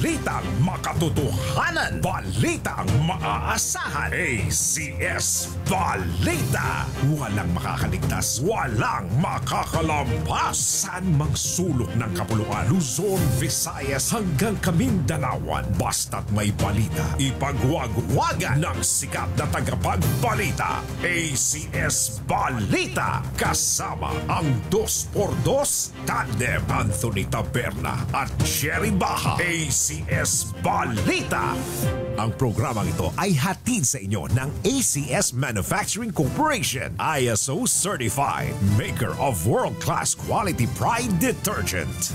Balitang makatotohanan, balitang maaasahan. ACS Balita. Walang makakaligtas, walang makakalampas. Saan mang sulok ng kapuluan, Luzon, Visayas hanggang Kamindalawan. Basta't may balita, ipagwagwagan ng sikat na tagapagbalita. ACS Balita. Kasama ang 2x2 tandem Anthony Taberna at Jerry Baha. ACS Balita. Ang programang ito ay hatid sa inyo ng ACS Manufacturing Corporation, ISO certified, maker of world-class quality Pride detergent.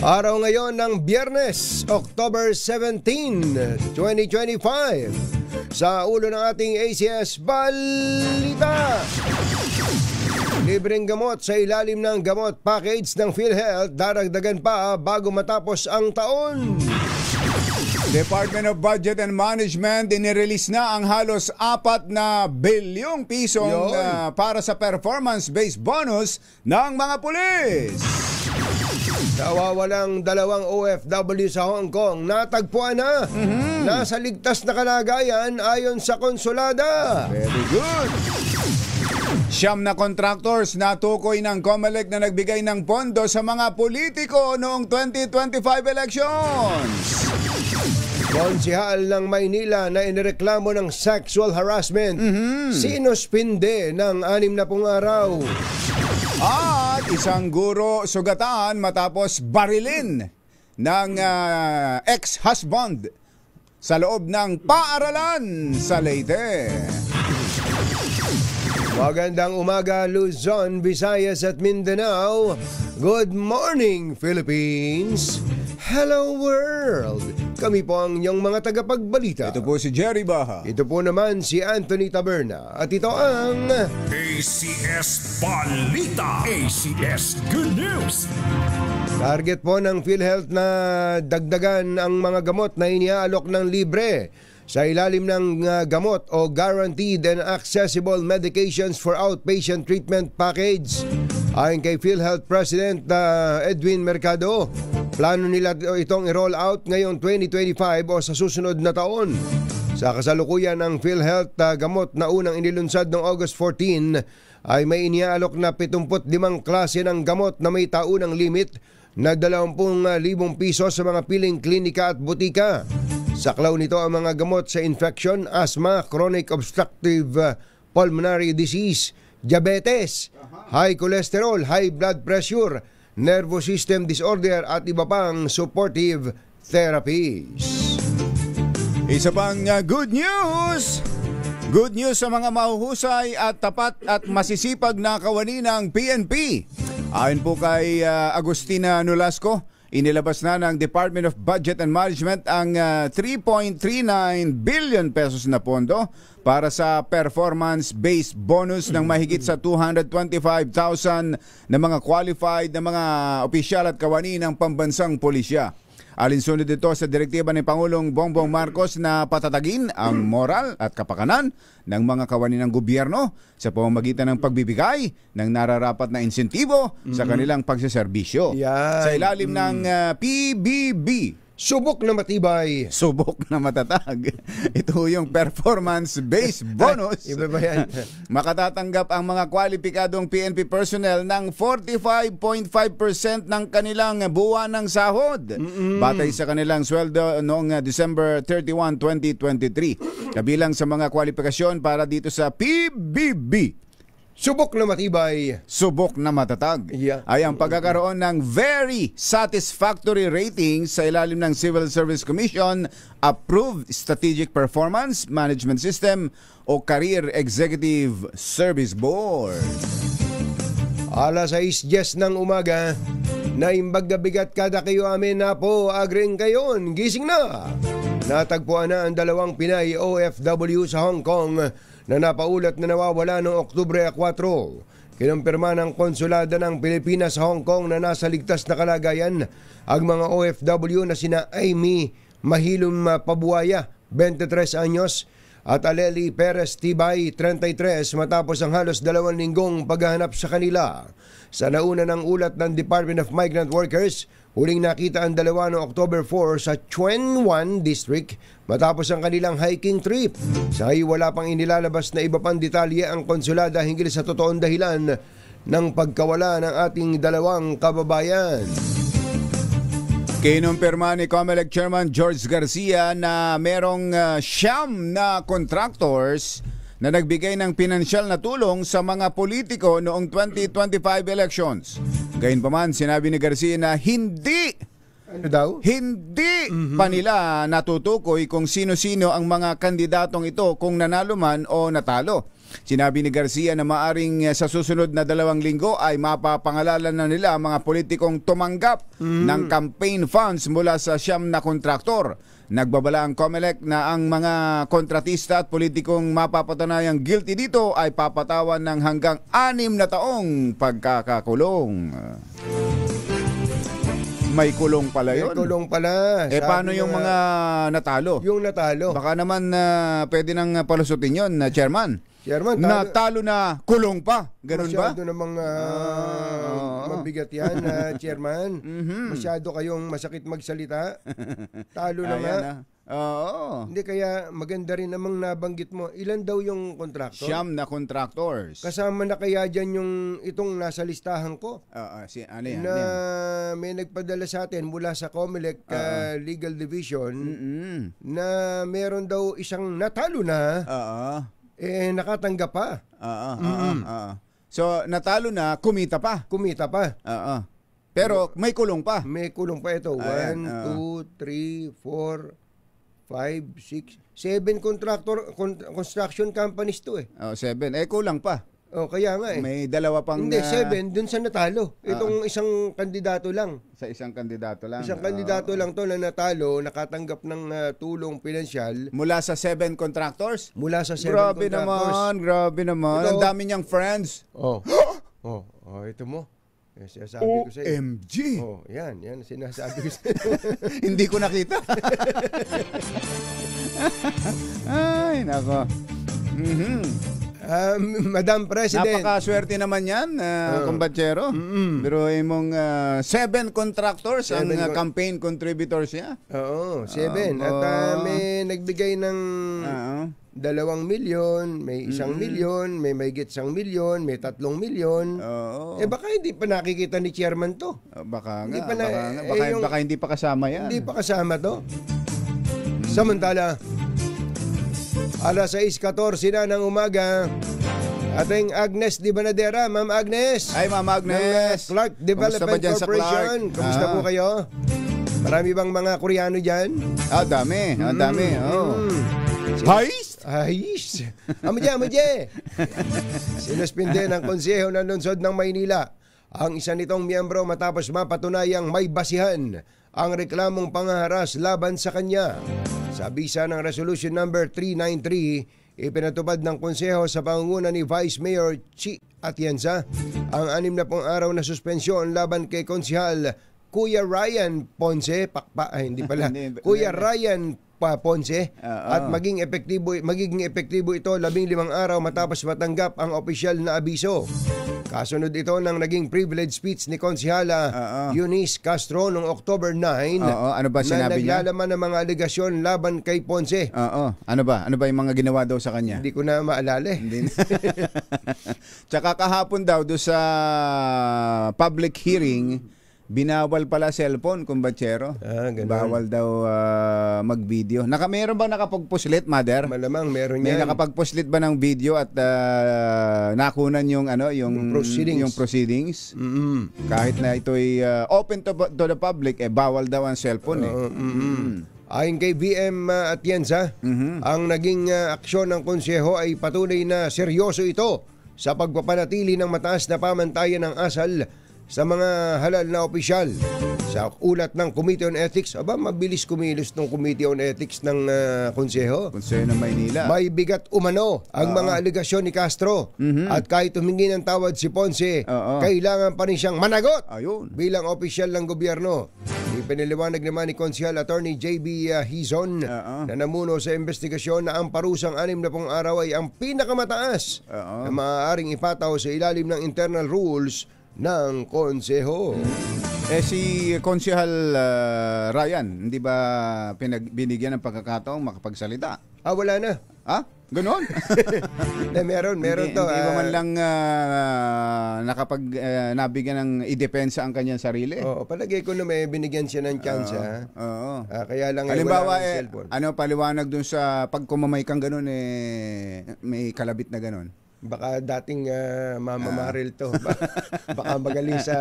Araw ngayon ng Biyernes, October 17, 2025. Sa ulo ng ating ACS Balita. Libreng gamot sa ilalim ng gamot package ng PhilHealth, daragdagan pa bago matapos ang taon. Department of Budget and Management inirelease na ang halos 4 na bilyong pisong para sa performance-based bonus ng mga pulis. Nawawalang 2 OFW sa Hong Kong, natagpuan na. Nasa ligtas na kalagayan ayon sa konsulada. Very good. 9 na contractors natukoy ng COMELEC na nagbigay ng pondo sa mga politiko noong 2025 elections. Konsehal ng Maynila na inireklamo ng sexual harassment. Sinuspinde ng 60 araw. At isang guro sugatan matapos barilin ng ex-husband sa loob ng paaralan sa Leyte. Magandang umaga, Luzon, Visayas at Mindanao. Good morning, Philippines. Hello, world. Kami po ang inyong mga tagapagbalita. Ito po si Jerry Baha. Ito po naman si Anthony Taberna. At ito ang ACS Balita. ACS Good News. target po ng PhilHealth na dagdagan ang mga gamot na iniaalok ng libre sa ilalim ng gamot o Guaranteed and Accessible Medications for Outpatient Treatment Package. Ayon kay PhilHealth President Edwin Mercado, plano nila itong i-roll out ngayong 2025 o sa susunod na taon. Sa kasalukuyan ng PhilHealth gamot na unang inilunsad noong August 14 ay may iniaalok na 75 klase ng gamot na may taunang limit na 20,000 piso sa mga piling klinika at butika. Saklaw nito ang mga gamot sa infection, asthma, chronic obstructive pulmonary disease, diabetes, high cholesterol, high blood pressure, nervous system disorder at iba pang supportive therapies. Isa pang good news! Good news sa mga mahuhusay at tapat at masisipag na kawani ng PNP. Ayon po kay Agustina Nolasco, inilabas na ng Department of Budget and Management ang 3.39 billion pesos na pondo para sa performance-based bonus ng mahigit sa 225,000 na mga qualified na mga opisyal at kawani ng pambansang pulisya. Alinsunod ito sa direktiba ni Pangulong Bongbong Marcos na patatagin ang moral at kapakanan ng mga kawani ng gobyerno sa pamamagitan ng pagbibigay ng nararapat na insentibo sa kanilang pagseserbisyo. Sa ilalim ng PBB. Subok na matibay. Subok na matatag. Ito yung performance-based bonus. Iba ba yan? Makatatanggap ang mga kwalipikadong PNP personnel ng 45.5% ng kanilang buwan ng sahod. Batay sa kanilang sweldo noong December 31, 2023. Kabilang sa mga kwalifikasyon para dito sa PBB. Subok na matibay. Subok na matatag. Ay ang pagkakaroon ng very satisfactory rating sa ilalim ng Civil Service Commission Approved Strategic Performance Management System o Career Executive Service Board. Alas 6:10 ng umaga, naimbag na bigat kada kayo amin na po agring kayon. Gising na! Natagpuan na ang 2 Pinay OFW sa Hong Kong na napaulat na nawawala noong Oktubre 4. Kinumpirma ng konsulada ng Pilipinas sa Hong Kong na nasa ligtas na kalagayan ang mga OFW na sina Amy Mahilum Pabuaya, 23 anyos, at Aleli Perez Tibay, 33, matapos ang halos 2 linggong paghahanap sa kanila. Sa nauna ng ulat ng Department of Migrant Workers, huling nakita ang dalawa noong October 4 sa Chuen Wan District matapos ang kanilang hiking trip. Sa wala pang inilalabas na iba pang detalye ang konsulada hinggil sa totoong dahilan ng pagkawala ng ating dalawang kababayan. Kinumpirma ni COMELEC Chairman George Garcia na merong 9 na contractors na nagbigay ng pinansyal na tulong sa mga politiko noong 2025 elections. Gayunpaman, sinabi ni Garcia na hindi pa nila natutukoy kung sino-sino ang mga kandidatong ito kung nanalo man o natalo. Sinabi ni Garcia na maaring sa susunod na 2 linggo ay mapapangalanan na nila ang mga politikong tumanggap ng campaign funds mula sa 9 na kontraktor. Nagbabala ang COMELEC na ang mga kontratista at politikong mapapatunayang guilty dito ay papatawan ng hanggang 6 na taong pagkakakulong. May kulong pala yun. May kulong pala. Paano yung mga natalo? Yung natalo. Baka naman pwede nang palusutin yun, Chairman. Natalo na, kulong pa. Ganun ba? Masyado namang mabigat yan, Chairman. Masyado kayong masakit magsalita. Talo na nga. Oo. Hindi, kaya maganda rin namang nabanggit mo. Ilan daw yung contractor? 9 na contractors. Kasama na kaya dyan yung itong nasa listahan ko? Ano yan? Na may nagpadala sa atin mula sa COMELEC Legal Division na meron daw isang natalo na. Nakatanggap pa. So, natalo na, kumita pa. Pero may kulong pa. May kulong pa ito. 1, 2, 3, 4, 5, 6, 7 construction companies to 7. Kulang pa. Kaya nga May dalawa pang... Hindi, 7 dun sa natalo. Itong isang kandidato lang. Sa isang kandidato lang. Isang kandidato lang to na natalo, nakatanggap ng tulong pinansyal. Mula sa 7 contractors? Mula sa 7 grabe contractors. Grabe naman. Ang dami niyang friends. Ito mo. Sinasabi ko sa'yo. OMG! Yan, sinasabi ko sa'yo. Hindi ko nakita. Ay, nako. Madam President. Napakaswerte naman yan, kumbatsero. Pero mong 7 contractors ang campaign contributors niya. 7. At may nagbigay ng 2 milyon, may 1 milyon, may mahigit 1 milyon, may 3 milyon. Baka hindi pa nakikita ni Chairman to. Baka hindi pa kasama yan. Hindi pa kasama to. Samantala, alas 6:14 na ng umaga, ating Agnes Di Banadera. Ma'am Agnes. Ay, Ma'am Agnes. Clark Development Corporation. Kamusta po kayo? Marami bang mga Koreano dyan? Dami. Hayes. Amadya. Sinuspinde ng konseho ng lungsod ng Maynila ang isa nitong miyembro matapos mapatunayang may basihan ang reklamong pangharas laban sa kanya. Sa bisa ng Resolution Number 393, ipinatupad ng konseho sa pangunguna ni Vice Mayor Chi Atienza ang 60 araw na suspensyon laban kay konsehal Kuya Ryan Ponce, Kuya Ryan Ponce, at magiging epektibo ito 15 araw matapos matanggap ang opisyal na abiso. Kasunod ito ng naging privilege speech ni Konsehala Eunice Castro noong October 9 ano ba sinabi niya? Na naglalaman ng mga alegasyon laban kay Ponce. Ano ba yung mga ginawa daw sa kanya? Hindi ko na maalala. Tsaka kahapon daw doon sa public hearing, binawal pala cellphone, kumbatsero. Bawal daw mag-video. Meron bang nakapagpuslit, Mother? Malamang meron yan. May nakapagpuslit ba ng video at nakunan yung proceedings? Kahit na ito'y open to the public, bawal daw ang cellphone. Ayon kay VM Atienza, ang naging aksyon ng konseho ay patunay na seryoso ito sa pagpapanatili ng mataas na pamantayan ng asal sa mga halal na opisyal. Sa ulat ng Committee on Ethics, mabilis kumilos ng Committee on Ethics ng Konseho. Konseho ng Maynila. May bigat umano ang mga alegasyon ni Castro. At kahit humingi ng tawad si Ponce, kailangan pa rin siyang managot bilang opisyal ng gobyerno. Ipiniliwanag naman ni Konsehal Attorney JB Hizon na namuno sa investigasyon na ang parusang 60 araw ay ang pinakamataas na maaaring ipataw sa ilalim ng internal rules ng konseho. Si Konsehal Ryan, hindi ba binigyan ng pagkakataong makapagsalita? Wala na. Ganon? meron hindi, to. Hindi ba man lang nabigyan ng idepensa ang kanyang sarili? Oo, palagay ko na may binigyan siya ng chance. Kaya lang halimbawa, wala ng cellphone. Paliwanag dun sa pagkumamay kang ganon, may kalabit na ganon. Baka dating Mama Maril to. Baka magaling sa...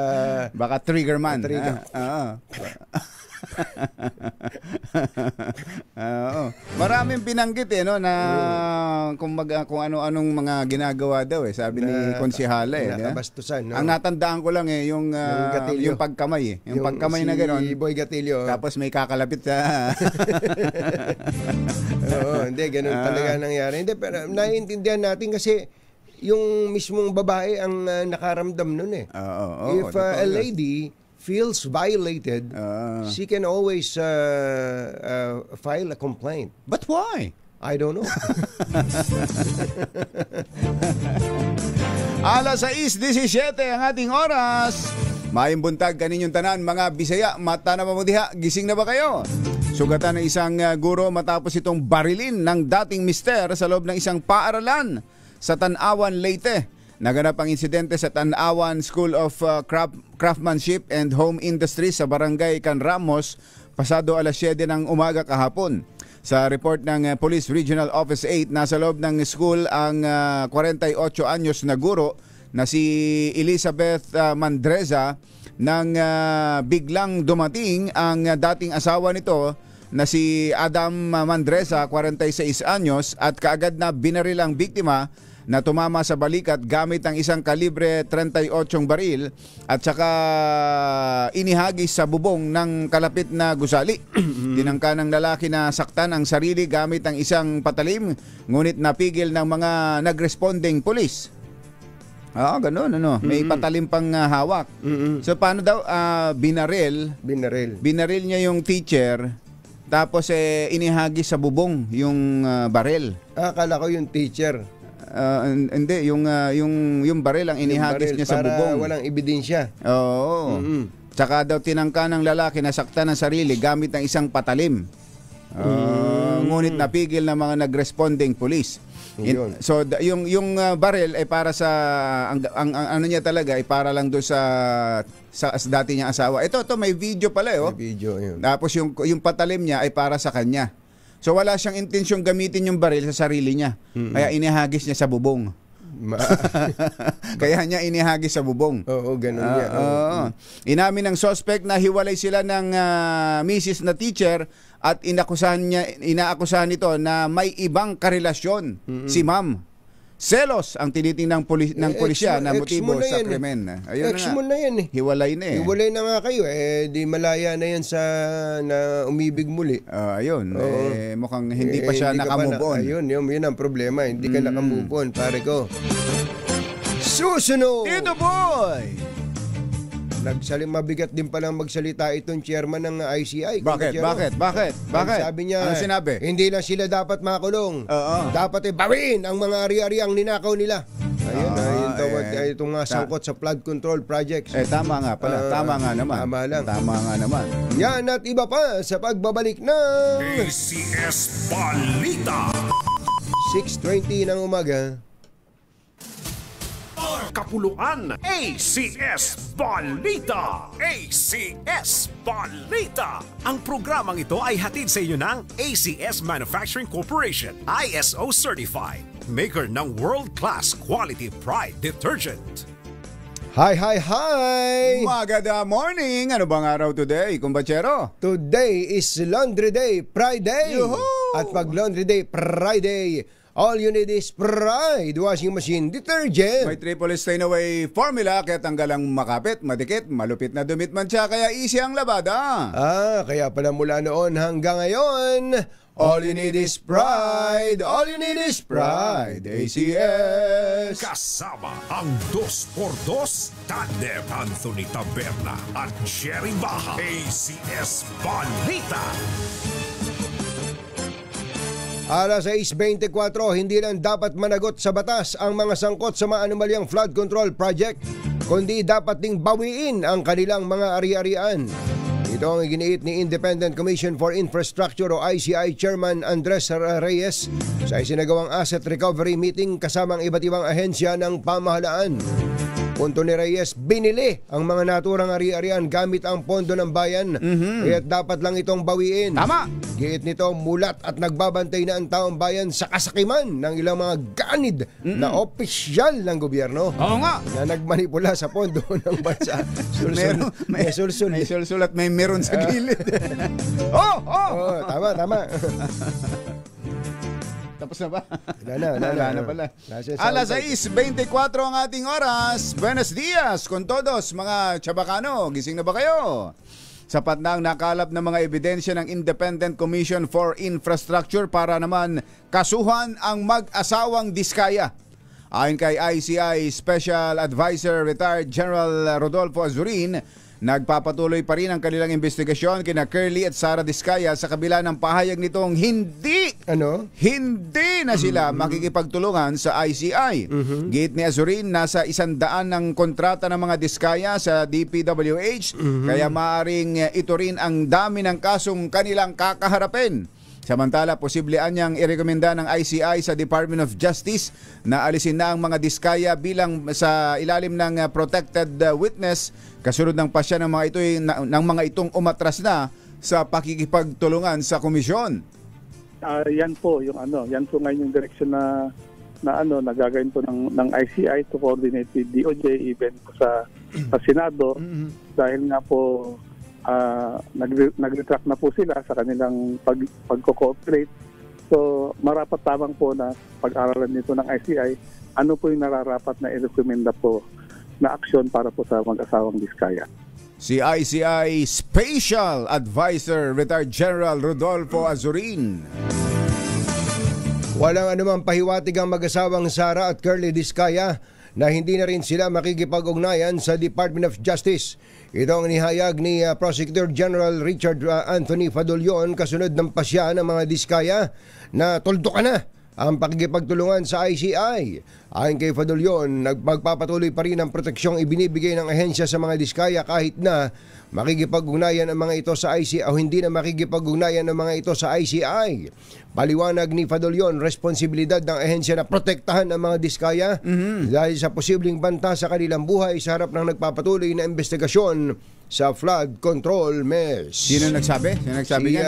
Baka trigger man. Maraming binanggit na kung ano-anong mga ginagawa daw sabi ni konsehala nakabastusan. No? Ang natandaan ko lang yung pagkamay yung pagkamay na gano'n. Si Boy Gatillo. Tapos may kakalapit sa hindi gano'n talaga nangyari. Hindi, pero naiintindihan natin kasi yung mismong babae ang nakaramdam nun If a lady feels violated, she can always file a complaint. But why? I don't know. Alas 6:17 ang ating oras. Maayong buntag kaninyong tanan mga Bisaya, mata na mamudiha, gising na ba kayo? Sugatan ng isang guro matapos itong barilin ng dating mister sa loob ng isang paaralan sa Tanawan, Leyte. Naganap ang insidente sa Tanawan School of Craftsmanship and Home Industry sa Barangay Canramos pasado alas 7 ng umaga kahapon. Sa report ng Police Regional Office 8, nasa loob ng school ang 48 anyos na guro na si Elizabeth Mandreza nang biglang dumating ang dating asawa nito na si Adam Mandreza, 46 anyos, at kaagad na binaril ang biktima na tumama sa balikat gamit ang isang kalibre 38 baril at saka inihagis sa bubong ng kalapit na gusali. Tinangka ng lalaki na saktan ang sarili gamit ang isang patalim, ngunit napigil ng mga nagresponding pulis. Ganun, may patalim pang hawak. So paano daw binaril niya yung teacher, tapos inihagis sa bubong yung baril. Akala ko yung teacher. Hindi, yung baril ang inihagis niya sa bubong. Para walang ebidensya. Oo. Tsaka daw tinangka ng lalaki na saktan ng sarili gamit ng isang patalim. Ngunit napigil ng mga nagresponding police. So yung baril ay para sa ang ano niya talaga ay para lang doon sa dati niyang asawa. Ito may video pala May video yun. Tapos yung patalim niya ay para sa kanya. So wala siyang intensyong gamitin yung baril sa sarili niya. Kaya inihagis niya sa bubong. Kaya niya inihagis sa bubong. Oo, ganun niya. Inamin ng suspect na hiwalay sila ng misis na teacher at inaakusahan nito na may ibang karelasyon si ma'am. Selos ang tinitingnan ng pulisya na motibo sa krimen. Ayun na yan. Hiwalay na Hiwalay na nga kayo. Di malaya na yan sa na umibig muli. Ayun. Mukhang hindi pa siya nakamove on. Yun ang problema. Hindi ka nakamove on, pare ko. Susunod! Tito Boy! Mabigat din palang magsalita itong chairman ng ICI. Bakit? Sabi niya, ano sinabi? Hindi lang sila dapat makulong. Dapat bawiin ang mga ari-ariang ninakaw nila. Ayun, itong sangkot sa flood control projects. Tama nga pala. Tama nga naman. Tama nga naman. Yan at iba pa sa pagbabalik ng ACS Balita. 6:20 ng umaga. Kapuluan ACS Balita. ACS Balita. Ang programang ito ay hatid sa inyo ng ACS Manufacturing Corporation, ISO certified, maker ng world-class quality Pride detergent. Hi! Maganda morning! Ano bang araw today, kumbachero? Today is Laundry Day Friday. Yuhu! At pag Laundry Day Friday, all you need is Pride washing machine detergent. May triple stain away formula kaya tanggal ang makapit, madikit, malupit na dumit man siya kaya easy ang labada. Kaya pala mula noon hanggang ngayon, all you need is Pride. All you need is Pride. ACS. Kasama ang 2x2 Tandem Anthony Taberna at Jerry Baha. ACS Balita. Alas 6:24, hindi lang dapat managot sa batas ang mga sangkot sa maanumalyang flood control project, kundi dapat ding bawiin ang kanilang mga ari-arian. Ito ang iginiit ni Independent Commission for Infrastructure o ICI Chairman Andres Reyes sa isinagawang asset recovery meeting kasamang iba't ibang ahensya ng pamahalaan. Punto ni Reyes, binili ang mga naturang ari-arian gamit ang pondo ng bayan. Kaya dapat lang itong bawiin. Tama! Giit nito, mulat at nagbabantay na ang taong bayan sa kasakiman ng ilang mga ganid na opisyal ng gobyerno. Oo nga! Na nagmanipula sa pondo ng bansa. May sulsul. May sulsul at may meron sa gilid. Tama. Tapos na ba? Wala na pala. Alas 6:24 ang ating oras. Buenos dias con todos mga Chabacano. Gising na ba kayo? Sapat na ang nakalap ng mga ebidensya ng Independent Commission for Infrastructure para naman kasuhan ang mag-asawang Diskaya. Ayon kay ICI Special Advisor Retired General Rodolfo Azurin, nagpapatuloy pa rin ang kanilang investigasyon kina Curly at Sara Diskaya sa kabila ng pahayag nitong hindi na sila makikipagtulungan sa ICI. Giit ni Azurin, nasa 100 ng kontrata ng mga Diskaya sa DPWH, kaya maaring ito rin ang dami ng kasong kanilang kakaharapin. Samantala, posibleng niyang irekomenda ng ICI sa Department of Justice na alisin na ang mga Diskaya bilang sa ilalim ng protected witness kasunod ng pasya ng mga itong umatras na sa pakikipagtulungan sa komisyon. Yan po ngayon yung direksyon na nagagawin po ng ICI to coordinate with DOJ, even po sa Senado, dahil nga po nag-retract na po sila sa kanilang pagko-cooperate. So marapat tamang po na pag-aralan nito ng ICI ano po yung nararapat na i-recommenda po na aksyon para po sa mag-asawang Diskaya. Si ICI Special Advisor Retired General Rodolfo Azurin. Walang anumang pahiwatig ang mag-asawang Sara at Curly Diskaya na hindi na rin sila makikipag-ugnayan sa Department of Justice. Ito ang nihayag ni Prosecutor General Richard Anthony Fadolion kasunod ng pasya ng mga Diskaya na tuldukan na ang pakikipagtulungan sa ICI. Ayon kay Fadolion, nagpagpapatuloy pa rin ang proteksyong ibinibigay ng ahensya sa mga Diskaya kahit na makikipag-ugnayan ang mga ito sa ICI o hindi na makikipag-ugnayan ang mga ito sa ICI. Paliwanag ni Fadolion, responsibilidad ng ahensya na protektahan ang mga Diskaya dahil sa posibleng banta sa kanilang buhay sa harap ng nagpapatuloy na investigasyon sa flood control mess. Sino nagsabi? Si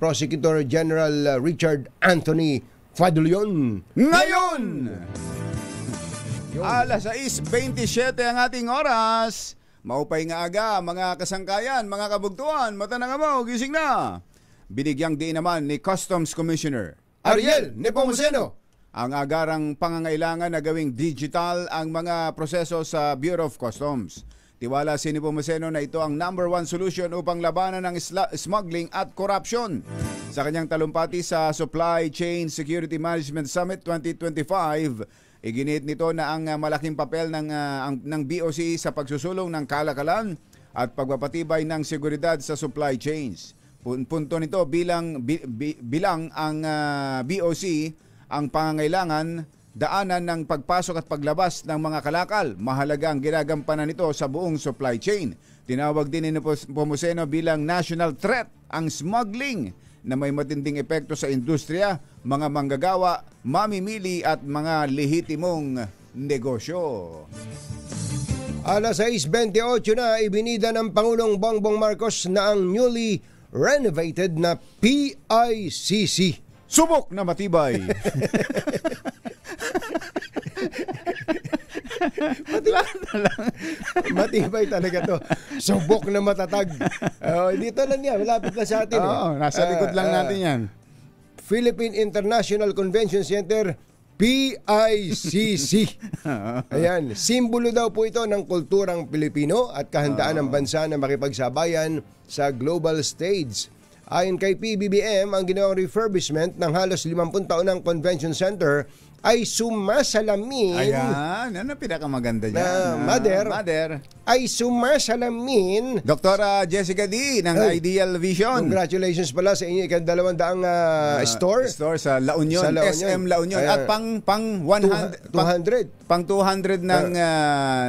Prosecutor General Richard Anthony Fadolion. Ngayon! Alas 6:27 ang ating oras. Maupay nga aga, mga kasangkayan, mga kabugtuan, mata na nga mo, gising na. Binigyang diin naman ni Customs Commissioner Ariel Nepomuceno ang agarang pangangailangan na gawing digital ang mga proseso sa Bureau of Customs. Tiwala si Nepomuceno na ito ang #1 solution upang labanan ng smuggling at corruption. Sa kanyang talumpati sa Supply Chain Security Management Summit 2025, iginiit nito na ang malaking papel ng BOC sa pagsusulong ng kalakalan at pagpapatibay ng seguridad sa supply chains. Punto nito bilang ang BOC ang pangangailangan daanan ng pagpasok at paglabas ng mga kalakal. Mahalaga ang ginagampanan nito sa buong supply chain. Tinawag din ni Nepomuceno bilang national threat ang smuggling na may matinding epekto sa industriya, mga manggagawa, mamimili at mga lehitimong negosyo. Alas 6:28 na, ibinida ng Pangulong Bongbong Marcos na ang newly renovated na PICC. Subok na matibay. Matibay talaga to. Subok na matatag. Dito lang yan, malapit na sa atin. Oo, nasa likod lang natin yan. Philippine International Convention Center, PICC. Ayan, simbolo daw po ito ng kulturang Pilipino at kahandaan ng bansa na makipagsabayan sa global stage. Ayon kay PBBM, ang ginawang refurbishment ng halos 50 taon ng convention center ay sumasalamin. Ayan, ano pinakamaganda dyan? Mother, ay sumasalamin. Dr. Jessica D. ng Ideal Vision. Congratulations pala sa inyo ikandalawang store. Store sa La Union, Sa La Union. SM La Union. Ayan. At pang 100, 200. pang 200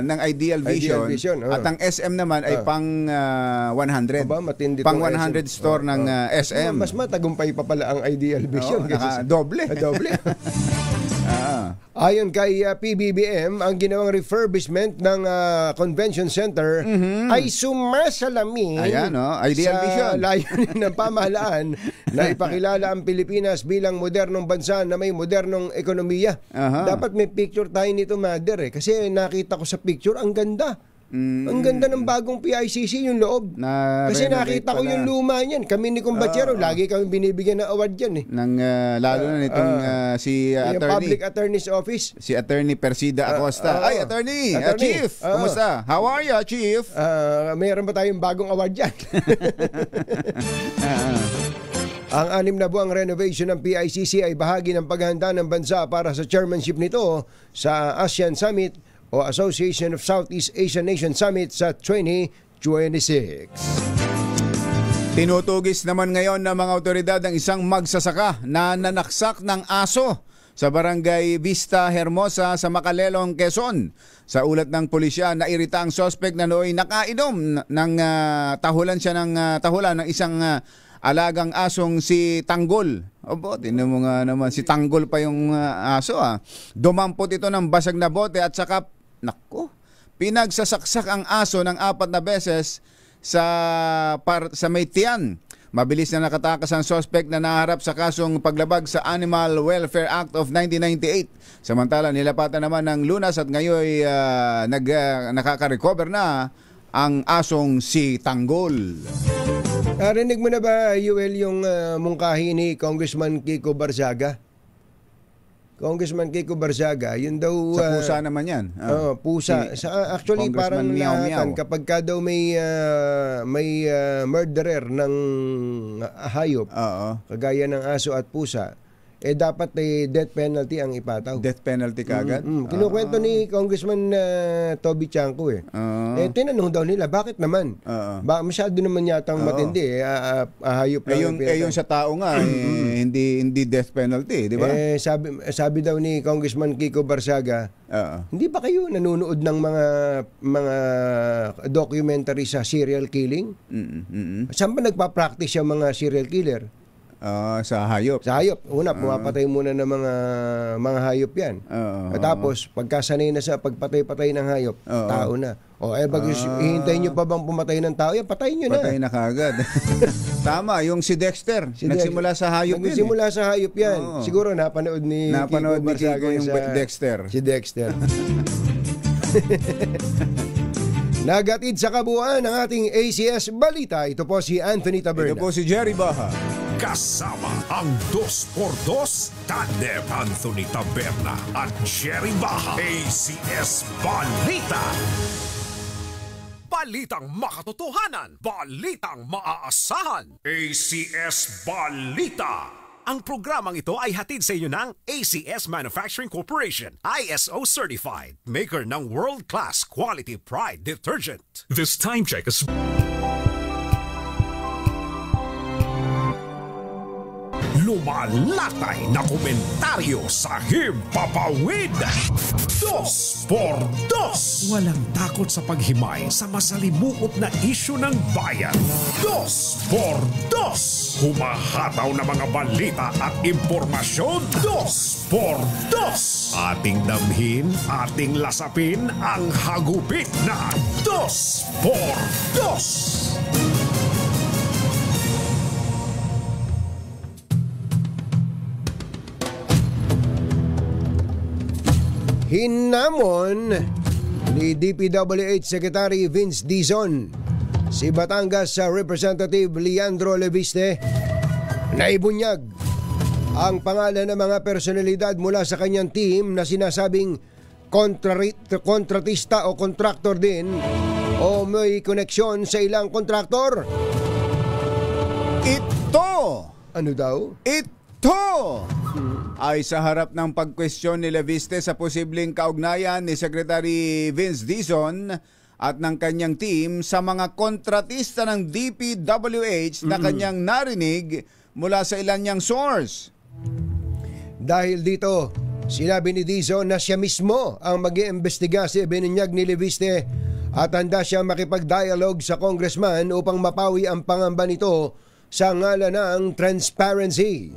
ng Ideal Vision. At ang SM naman ay pang 100. Aba, matindi Pang tong 100 SM. store ng SM. Mas matagumpay pa pala ang Ideal Vision. Doble. Doble. Ayon kay PBBM, ang ginawang refurbishment ng convention center ay sumasalamin Ideal sa Vision. layunin ng pamahalaan na ipakilala ang Pilipinas bilang modernong bansa na may modernong ekonomiya. Dapat may picture tayo nito, Mother, kasi nakita ko sa picture, ang ganda. Ang ganda ng bagong PICC, yung loob. Kasi nakita ko yung luma niyan. Kami ni Kumbachero, lagi kami binibigyan ng award dyan. Lalo na nitong si yung attorney. Public Attorney's Office. Si Attorney Persida Acosta. Attorney. Chief. Kumusta? How are you, Chief? Mayroon ba tayong bagong award dyan? Ang 6 na buwang renovation ng PICC ay bahagi ng paghahanda ng bansa para sa chairmanship nito sa ASEAN Summit o Association of Southeast Asian Nations Summit sa 2026. Tinutugis naman ngayon ng mga otoridad ang isang magsasaka na nanaksak ng aso sa barangay Vista Hermosa sa Macalelong, Quezon. Sa ulat ng pulisya, nairita ang suspect na nooy nakainom ng tahulan ng isang alagang asong si Tanggol. Opo, tinan mo nga naman, si Tanggol pa yung aso. Dumampot ito ng basag na bote at saka pinagsasaksak ang aso ng 4 na beses sa may tiyan. Mabilis na nakatakas ang suspect na naharap sa kasong paglabag sa Animal Welfare Act of 1998. Samantala, nilapatan naman ng Lunas at ngayon nakaka-recover na ang asong si Tanggol. Narinig mo na ba, Yuel, yung mungkahi ni Congressman Kiko Barzaga? Congressman Kiko Barzaga, yun daw... Sa pusa naman yan. Pusa. Actually, parang lahatan kapag ka daw may murderer ng hayop, kagaya ng aso at pusa, dapat death penalty ang ipataw. Death penalty kagad? Kinukwento ni Congressman Toby Chanco tinanong daw nila, bakit naman? Masyado naman yatang matindi hayop lang. Yung sa tao nga, hindi death penalty, di ba? Sabi daw ni Congressman Kiko Barzaga, hindi ba kayo nanonood ng mga documentary sa serial killing? Saan ba nagpa-practice yung mga serial killer? Sa hayop. Sa hayop. Una, pumapatay muna ng mga hayop yan. Tapos, pagkasanay na sa pagpatay-patay ng hayop, tao na. Hihintayin nyo pa bang pumatay ng tao? Yan, patayin nyo na. Patay na kagad. Tama, yung si Dexter. Nagsimula sa hayop yun. Nagsimula sa hayop yan. Siguro napanood ni Kiko yung Dexter. Si Dexter. Nagatid sa kabuuan ng ating ACS Balita. Ito po si Anthony Taberna. Ito po si Jerry Baha. Kasama ang 2x2 Tandem Anthony Taberna at Jerry Baha. ACS Balita. Balitang makatotohanan. Balitang maaasahan. ACS Balita. Ang programang ito ay hatid sa inyo ng ACS Manufacturing Corporation, ISO certified, maker ng world-class quality Pride detergent. This time check is... Lumalatay na komentaryo sa Himpapawid. 2x2. Walang takot sa paghimay sa masalimuot na isyu ng bayan. 2x2. Humahataw na mga balita at impormasyon. 2x2. Ating damhin, ating lasapin ang hagupit na 2x2. Hinamon ni DPWH Secretary Vince Dizon si Batangas Representative Leandro Leviste na ibunyag ang pangalan ng mga personalidad mula sa kanyang team na sinasabing kontratista o kontraktor din o may koneksyon sa ilang kontraktor. Ito! Ano daw? Ito! Ay sa harap ng pagkwestiyon ni Leviste sa posibleng kaugnayan ni Secretary Vince Dizon at ng kanyang team sa mga kontratista ng DPWH na kanyang narinig mula sa ilan niyang source. Dahil dito, sinabi ni Dizon na siya mismo ang mag-iimbestiga sa ibinunyag ni Leviste at handa siya makipag-dialogue sa congressman upang mapawi ang pangamba nito sa ngalan ng transparency.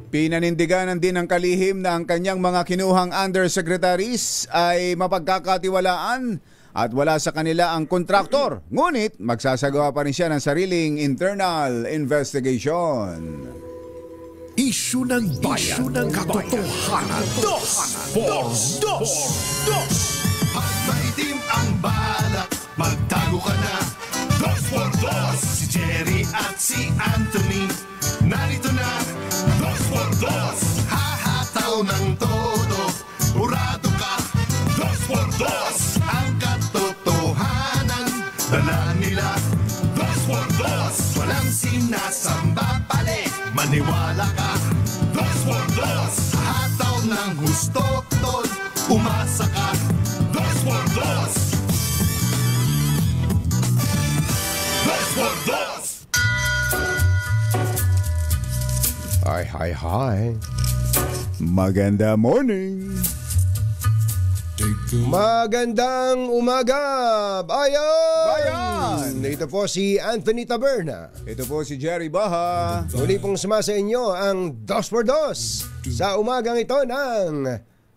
Pinanindiganan din ng kalihim na ang kanyang mga kinuhang undersecretaries ay mapagkakatiwalaan at wala sa kanila ang kontraktor. Ngunit magsasagawa pa rin siya ng sariling internal investigation. Isyu ng bayan, ng katotohanan. Dos por dos. Pag maitim ang balak, magtago ka na. Dos por dos. Si Jerry at si Anthony, narito na. Dos por dos. Hahataw ng todo, urado ka. Dos por dos. Ang katotohanan, dala nila. Dos por dos. Walang sinasamba pali, maniwala ka. Dos por dos. Hataw ng husto, tol, umasa ka. Dos por dos. Dos por dos. Hi. Maganda morning! Magandang umaga, bayan! Bayan! Ito po si Anthony Taberna. Ito po si Jerry Baha. Muli pong sumasa inyo ang Dos por Dos sa umagang ito ng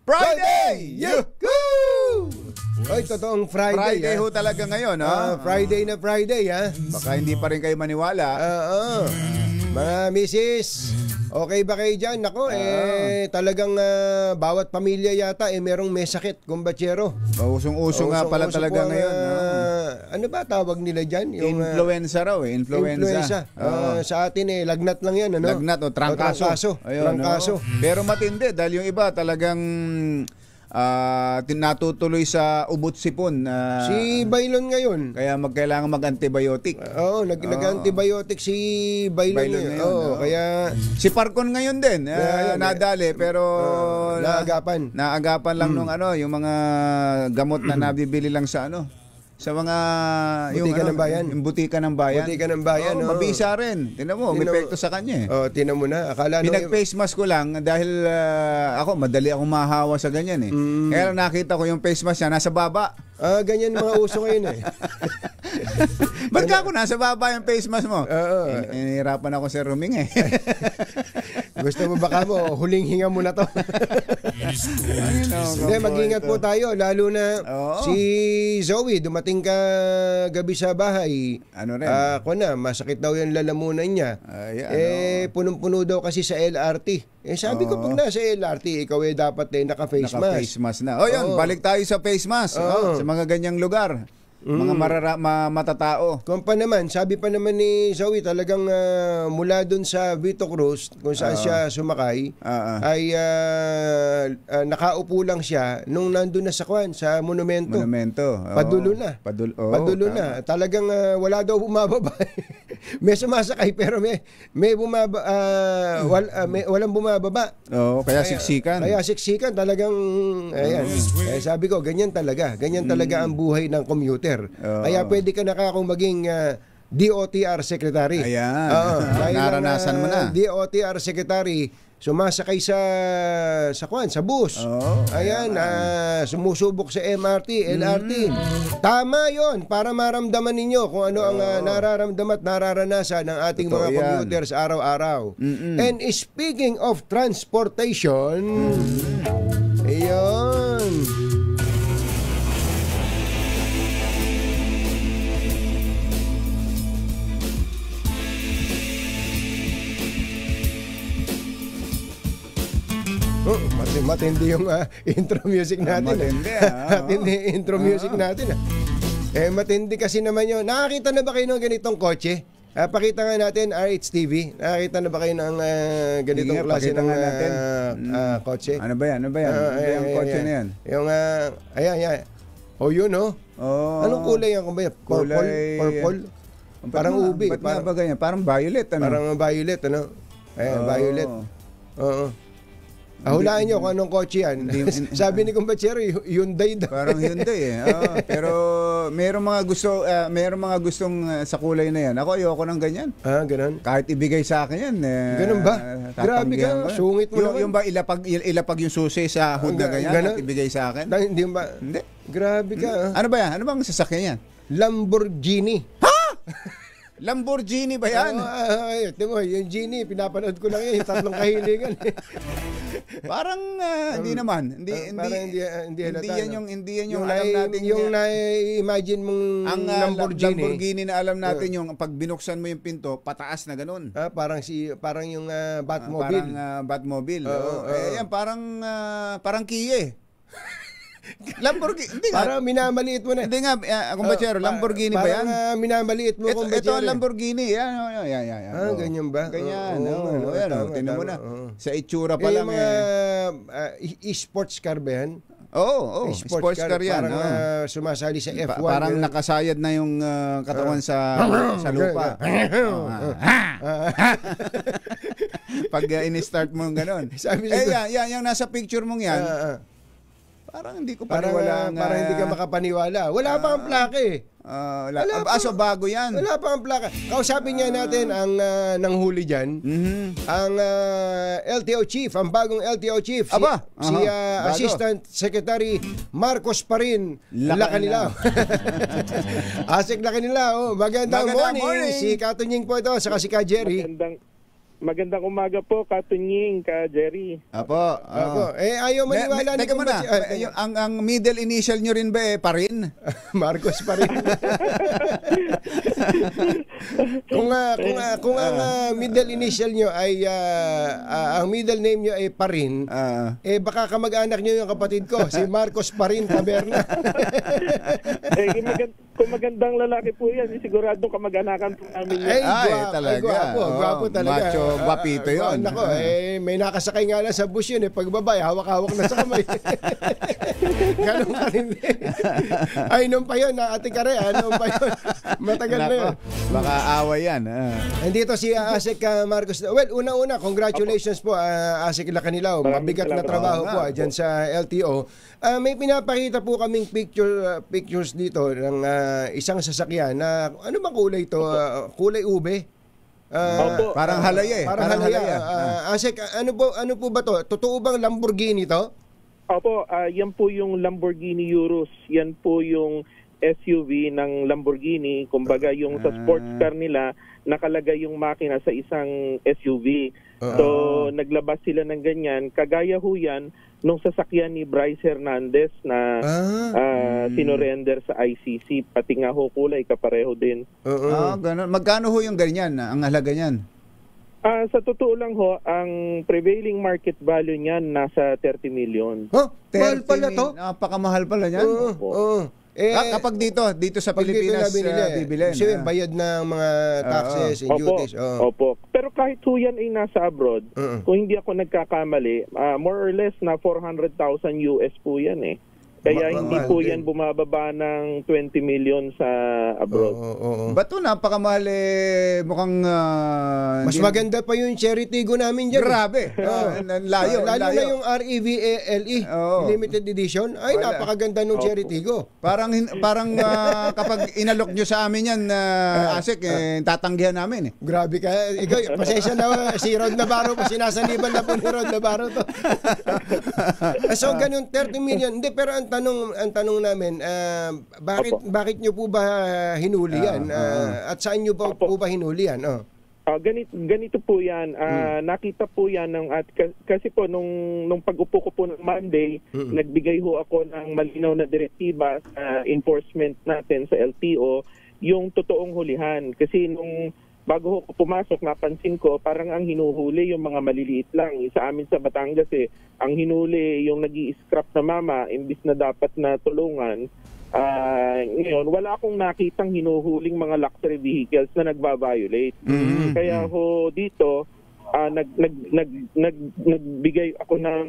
Friday! Yuhuu! Oy, totoong Friday. Friday ho talaga ngayon, ha? Friday na Friday, ha? Baka hindi pa rin kayo maniwala. Mga misis, okay ba kayo dyan? Nako, talagang bawat pamilya yata merong may sakit, kumbatsero. Usong-uso nga pala talaga po, ngayon. Ano ba tawag nila dyan? Yung, Influenza raw eh. Influenza. Sa atin lagnat lang yan, ano? Lagnat o trangkaso. Trangkaso. Pero matindi dahil yung iba talagang natutuloy sa ubot-sipon. Si Bailon ngayon. Kaya kailangan mag-antibiotic. Nag-antibiotic si Bailon ngayon. Kaya si Parcon ngayon din nadali pero naagapan lang nung yung mga gamot na nabibili lang sa sa mga Butikan ng bayan. Yung butikan ng bayan. Butikan ng bayan. Mabisa rin. Tingnan mo, may epekto sa kanya eh. Tingnan mo na. Akala pinag-face mask ko lang dahil ako madali akong mahawa sa ganyan eh. Kaya nakita ko yung face mask niya nasa baba. Ganyan mga uso ngayon eh. Ba't ka ako nasa baba yung face mask mo? Inihirapan ako sa rooming eh. Gusto mo baka mo, huling hinga mo na to. Hindi, mag-ingat po tayo. Lalo na si Zoe, dumating ka gabi sa bahay. Ako na, masakit daw yung lalamunan niya. Punong-puno daw kasi sa LRT. Sabi ko, pag nasa LRT, ikaw dapat naka-face mask. Naka-face mask na. Yun, balik tayo sa face mask. Sa mga ganyang lugar. Mga matatao. Kung pa naman, sabi pa naman ni Zoe, talagang mula dun sa Vito Cruz, kung saan siya sumakay, ay nakaupo lang siya nung nandun na sa monumento. Padulo na. Padulo na. Talagang wala daw bumababa. May sumasakay pero may walang bumababa. Kaya siksikan. Kaya siksikan talagang sabi ko, ganyan talaga ang buhay ng commuter. Kaya pwede ka na kung maging DOTR secretary. Ayan. Naranasan mo na. DOTR secretary, sumasakay sa bus. Ayan, sumusubok sa MRT, LRT. Tama 'yon para maramdaman ninyo kung ano ang nararamdaman at nararanasan ng ating mga commuters araw-araw. And speaking of transportation, ayun. Matindi yung intro music natin. Matindi intro music natin. Matindi kasi naman yun. Nakakita na ba kayo ng ganitong kotse? Pakita nga natin, RH-TV. Nakakita na ba kayo ng ganitong Sige, klase pakita ng nga natin. kotse? Ano ba yan? Ano ba yan? Ano ba yung kotse na yan? Yung, ayan. O yun, oh. Oh. Anong kulay yan? Kung ba yan? Purple? Parang ube. Ba't nga ba ganyan? Parang violet, ano? Parang violet, ano? Ayan, violet. Oo. Hulaan nyo kung anong kotse yan. Sabi ni Kumbachero, Hyundai daw. Parang Hyundai pero mayroong mga gustong sa kulay na yan. Ako ayoko ng ganyan. Ganun. Kahit ibigay sa akin yan. Ganun ba? Grabe ka, sungit mo naman. Yung ba ilapag yung susi sa hood na ganyan at ibigay sa akin? Hindi ba? Hindi. Grabe ka. Ano ba yan? Ano bang sasakyan yan? Lamborghini. Lamborghini ba yan? Timo, yung Genie, pinapanood ko lang yan, yung tatlong kahilingan. Parang hindi naman. Parang hindi halata. Hindi yan yung alam natin. Yung na-imagine mong ang Lamborghini na alam natin yung pag binuksan mo yung pinto, pataas na ganun. Parang yung Batmobile. Parang Batmobile. Yan, parang Kia. Lamborghini. Hindi nga. Parang minamaliit mo na. Hindi nga, Kumbachero, Lamborghini ba yan? Parang minamaliit mo, Kumbachero. Ito ang Lamborghini. Yan. Ganyan ba? Ganyan. Tingnan mo na. Sa itsura pa lang. Yung mga e-sports car ba yan? Oo, sports car yan. Parang sumasali sa F1. Parang nakasayad na yung katawan sa lupa. Pag in-start mo gano'n. Yung nasa picture mong yan, parang hindi ko paniwala. Parang hindi ka makapaniwala. Wala pa ang plaka eh. So bago yan. Wala pa ang plaka. Kausapin nga natin ang nanghuli dyan. Ang LTO chief, ang bagong LTO chief. Si Assistant Secretary Marcos Parin Lacanilao. Asik Lacanilao. Magandang morning. Si Katunying po ito, saka si Ka Jerry. Magandang umaga po, Katunying, Ka Jerry. Apo. Ayaw maniwala ni Kumbachi. Ang middle initial nyo rin ba Parin? Marcos Parin. kung ang middle initial nyo ay ang middle name nyo ay Parin, baka kamag-anak nyo yung kapatid ko, si Marcos Parin Taberna. Kung magandang lalaki po yan, siguradong kamag-anakan po namin yan. Gwapo talaga. Macho, guapito yun. Nako, may nakasakay nga lang sa bus yun. Pagbabay, hawak-hawak na sa kamay. Ganun ka rin. Ay, nung pa yun, Ate Kare, nung pa yun. Matagal na yun. Baka away yan. Nandito si Asik Marcos. Well, una-una, congratulations po, Asik Lacanilao. Mabigat na trabaho po dyan sa LTO. May pinapakita po kaming pictures dito ng isang sasakyan na ano bang kulay ito? Kulay ube? Parang halaya. Parang halaya. Asik, ano po ba to? Totoo bang Lamborghini to? Opo, yan po yung Lamborghini Urus. Yan po yung SUV ng Lamborghini. Kumbaga yung sa sports car nila, nakalagay yung makina sa isang SUV. So, naglabas sila ng ganyan. Kagaya ho yan nung sasakyan ni Bryce Hernandez na sinorender sa ICC. Pati nga ho kulay, kapareho din. Ganun. Magkano ho yung ganyan? Ang halaga niyan? Sa totoo lang ho, ang prevailing market value niyan nasa 30 million. Mahal pala to? Napakamahal pala niyan? Kapag dito sa Pilipinas bibilin. So, bayad ng mga taxes and duties. Opo. Pero kahit ho yan ay nasa abroad, kung hindi ako nagkakamali, more or less na 400,000 US po yan eh. Kaya hindi po yan bumababa ng 20 million sa abroad. Ba't ito napakamahal mukhang... mas maganda pa yung Cherry Tiggo namin dyan. Grabe. Layo. Lalo na yung REVLE Limited Edition. Ay, napakaganda nung Cherry Tiggo. Parang kapag inalok nyo sa amin yan, Asik, tatanggihan namin. Grabe ka. Ikaw, pasensya na si Rod Navarro po. Sinasaniban na po ni Rod Navarro to. So, ganun, 30 million. Hindi, pero ang tanong namin, bakit nyo po ba hinuli yan? At saan nyo po ba hinuli yan? Ganito po yan. Nakita po yan kasi po nung pag-upo ko po ng Monday, nagbigay ho ako ng malinaw na direktiba sa enforcement natin sa LTO, yung totoong hulihan. Kasi nung bago ko pumasok, napansin ko, parang ang hinuhuli yung mga maliliit lang. Sa amin sa Batangas ang hinuli yung nag-i-scrap na mama, imbis na dapat na tulungan, Ngayon, wala akong nakitang hinuhuling mga luxury vehicles na nagba-violate. Kaya ho dito, nagbigay ako ng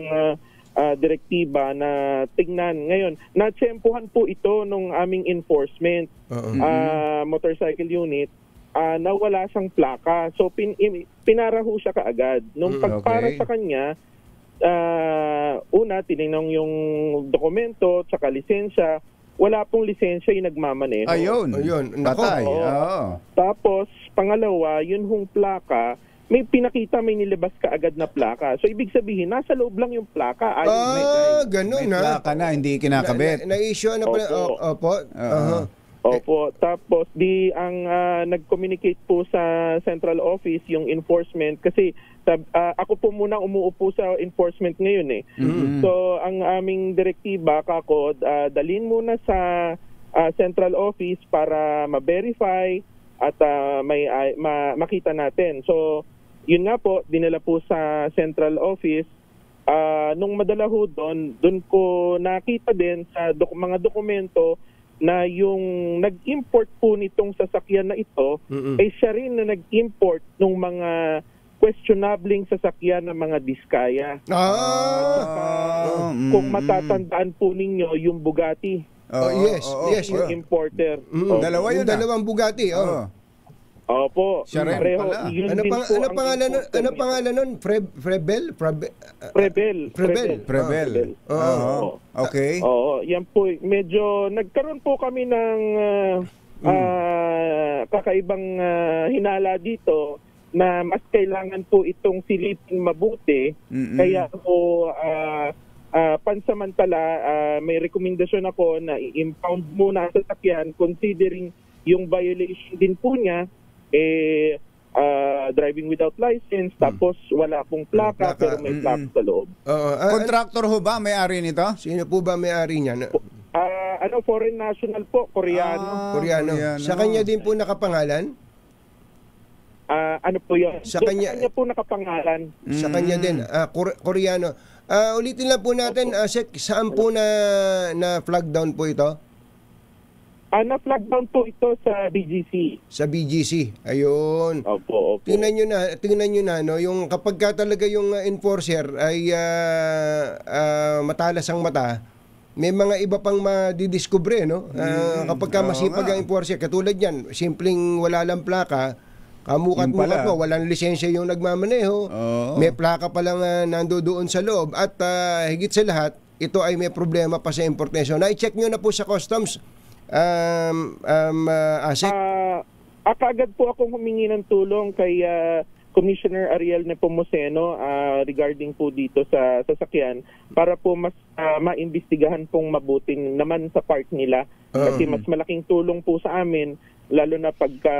direktiba na tignan. Ngayon, natsempuhan po ito nung aming enforcement motorcycle unit na wala siyang plaka. So, pinara ho siya kaagad. Nung pagpara sa kanya, una, tinignan yung dokumento, tsaka lisensya. Wala pong lisensya yung nagmamaneho. Ayun. Patay. Tapos, pangalawa, yun hong plaka, may pinakita, may nilabas ka agad na plaka. So, ibig sabihin, nasa loob lang yung plaka. Ganun May plaka na, hindi kinakabit. Na-issue na pala. Opo. Opo. Tapos, ang nag-communicate po sa central office, yung enforcement, kasi ako po muna umuupo sa enforcement ngayon eh. So, ang aming direktiba, kakod, dalhin muna sa central office para ma-verify at makita natin. So, yun nga po, dinala po sa central office. Nung madala ho doon ko nakita din sa mga dokumento na yung nag-import po nitong sasakyan na ito, ay siya rin na nag-import ng mga questionabling sasakyan ng mga diskaya. Kung matatandaan po ninyo, yung Bugatti. Yes. Yung importer. Dalawa yun. Yung dalawang Bugatti. Opo. Siya rin pala. Ano pangalan nun? Prevel. Okay. Oo, yan po. Medyo nagkaroon po kami ng kakaibang hinala dito na mas kailangan po itong silipin mabuti. Kaya po pansamantala may rekomendasyon ako na i-impound muna sa sasakyan considering yung violation din po niya driving without license, tapos wala pong plaka pero may plaka sa loob. Contractor ho ba may-ari nito? Sino po ba may-ari niya? Foreign national po, Koreano. Koreano. Sa kanya din po nakapangalan? Ano po yun? Sa kanya po nakapangalan. Sa kanya din, Koreano. Ulitin lang po natin, Sek, saan po na flag down po ito? Na-flag down po ito sa BGC. Sa BGC. Ayun. Opo. Tingnan nyo na, no, yung kapag ka talaga yung enforcer ay matalas ang mata, may mga iba pang madidiskubre, no? Kapag ka masipag ang enforcer, katulad yan, simpleng wala lang plaka, kamukat-mukat mo, walang lisensya yung nagmamaneho, may plaka pa lang nandoon sa loob, at higit sa lahat, ito ay may problema pa sa importation. Na-check nyo na po sa customs, Asik? Kaagad po akong humingi ng tulong kay Commissioner Ariel Nepomuceno regarding po dito sa sasakyan para po mas maimbestigahan pong mabuting naman sa part nila kasi mas malaking tulong po sa amin lalo na pagka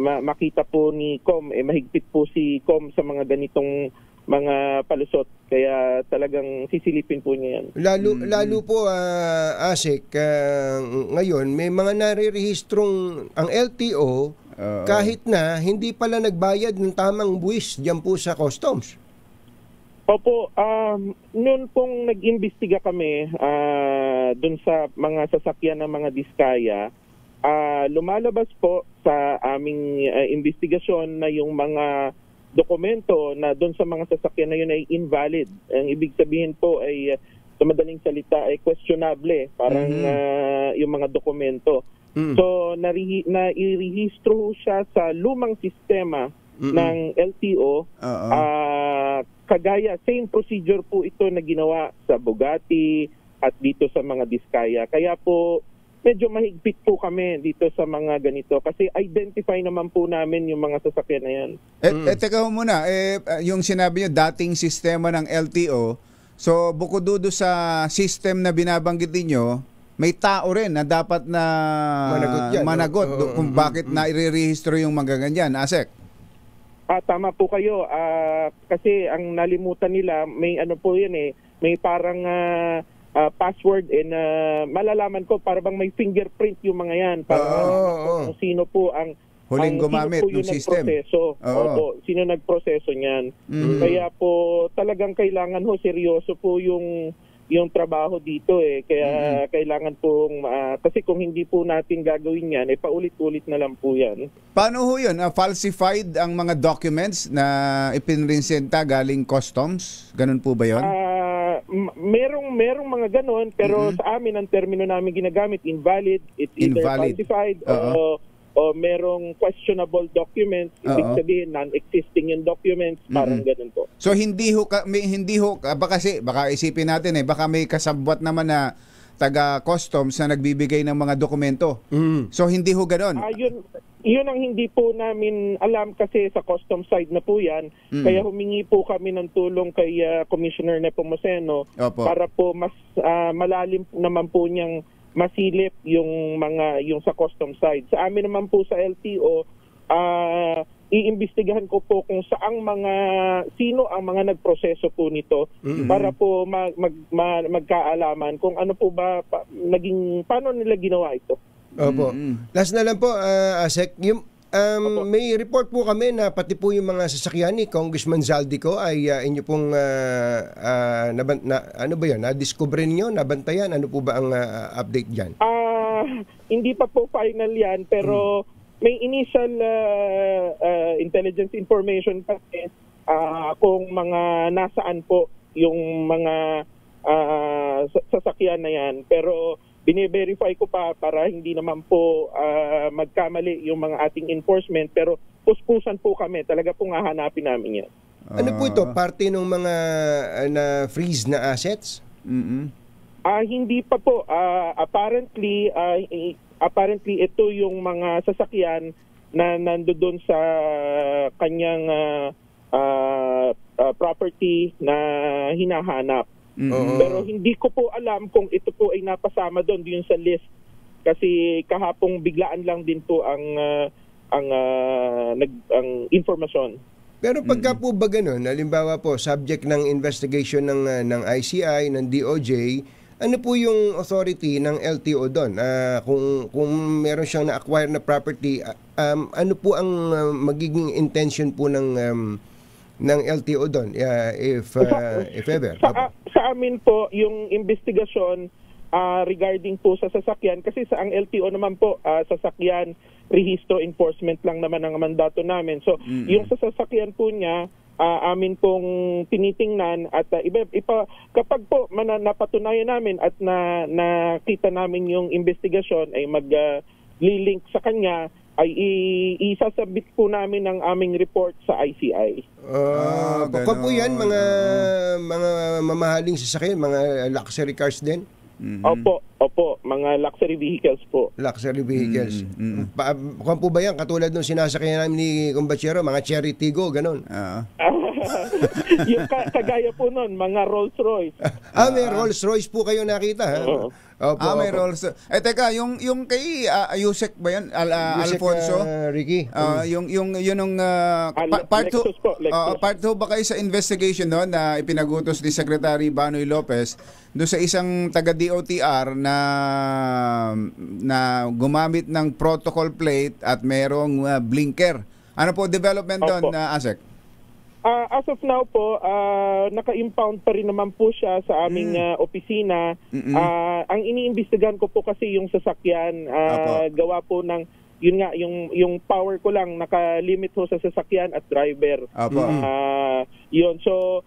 makita po ni Com, mahigpit po si Com sa mga ganitong mga palusot. Kaya talagang sisilipin po niya yan. Lalo po, Asik, ngayon may mga nare-rehistrong ang LTO kahit na hindi pala nagbayad ng tamang buwis diyan po sa customs. Opo, noon pong nag-imbestiga kami dun sa mga sasakyan ng mga diskaya, lumalabas po sa aming investigasyon na yung mga dokumento na doon sa mga sasakyan na yun ay invalid. Ang ibig sabihin po ay sa madaling salita ay questionable. Parang yung mga dokumento. So, nairehistro siya sa lumang sistema ng LTO. Kagaya, same procedure po ito na ginawa sa Bugatti at dito sa mga diskaya. Kaya po, medyo mahigpit po kami dito sa mga ganito kasi identify naman po namin yung mga sasakyan na yan. Teka muna, yung sinabi nyo, dating sistema ng LTO, so bukod doon sa system na binabanggit niyo, may tao rin na dapat na managot kung bakit na i-rehistro yung mga ganyan, Asek? Tama po kayo. Kasi ang nalimutan nila, may ano po yan may parang password and malalaman ko para bang may fingerprint yung mga yan para kung sino po ang huling gumamit ng system. Opo, sino nagproseso niyan. Kaya po talagang kailangan seryoso po yung yung trabaho dito kaya kailangan pong kasi kung hindi po natin gagawin yan paulit-ulit na lang po yan. Paano ho yun? Falsified ang mga documents na ipinresenta galing customs? Ganun po ba yun? Merong mga ganon pero sa amin ang termino namin ginagamit invalid, it's either falsified o merong questionable documents, ibig sabihin non-existing yung documents, parang ganun po. So hindi ho baka isipin natin baka may kasabwat naman na taga customs na nagbibigay ng mga dokumento. So hindi ho ganoon. Yun ang hindi po namin alam kasi sa custom side na po yan. Kaya humingi po kami ng tulong kay Commissioner Nepomuceno para po mas malalim naman po niyang masilip yung sa custom side. Sa amin naman po sa LTO, iimbestigahan ko po kung sino ang mga nagproseso po nito para po magkaalaman kung ano po ba paano nila ginawa ito. Opo. Last na lang po, Asek, may report po kami na pati po yung mga sasakyan ni Congressman Zaldico ay inyo pong ano ba yun? Na-discover niyo, nabantayan? Ano po ba ang update dyan? Hindi pa po final yan, pero may initial intelligence information kasi kung mga nasaan po yung mga sasakyan na yan. Pero bine-verify ko pa para hindi naman po magkamali yung mga ating enforcement, pero puspusan po kami. Talaga pong hahanapin namin yan. Ano po ito? Parte ng mga na-freeze na assets? Hindi pa po. Apparently ito yung mga sasakyan na nandoon sa kanyang property na hinahanap. Pero hindi ko po alam kung ito po ay napasama doon sa list kasi kahapong biglaan lang din po ang informasyon. Pero pagka po ba ganun, halimbawa po subject ng investigation ng ICI, ng DOJ, ano po yung authority ng LTO doon? Kung meron siyang na-acquire na property, ano po ang magiging intention po ng LTO doon if ever? Sa amin po yung investigasyon regarding po sa sasakyan kasi sa ang LTO naman po sasakyan rehistro enforcement lang naman ang mandato namin. So yung sa sasakyan po niya amin pong tinitingnan at kapag po napatunayan namin at nakita namin yung investigasyon ay mag-link sa kanya ay isasabit po namin ang aming report sa ICI. Baka po yan, mga mamahaling sasakyan, mga luxury cars din? Opo, mga luxury vehicles po. Luxury vehicles. Kung po ba yan, katulad nung sinasakyan namin ni Kumbachero, mga Cherry Tigo, ganun? Yung kagaya po nun, mga Rolls Royce. May Rolls Royce po kayo nakita, ha? May Rolls. Teka, yung kay Yusek ba yan? Alfonso? Ricky? Yung part 2 ba kayo sa investigation noon na ipinagutos ni Secretary Banoy Lopez do sa isang taga DOTR na gumamit ng protocol plate at merong blinker. Ano po development doon, Asek? As of now po, naka-impound pa rin naman po siya sa aming opisina. Ang iniimbestigahan ko po kasi yung sasakyan, gawa po ng, yun nga, yung power ko lang, nakalimit ho sa sasakyan at driver. Yun, so,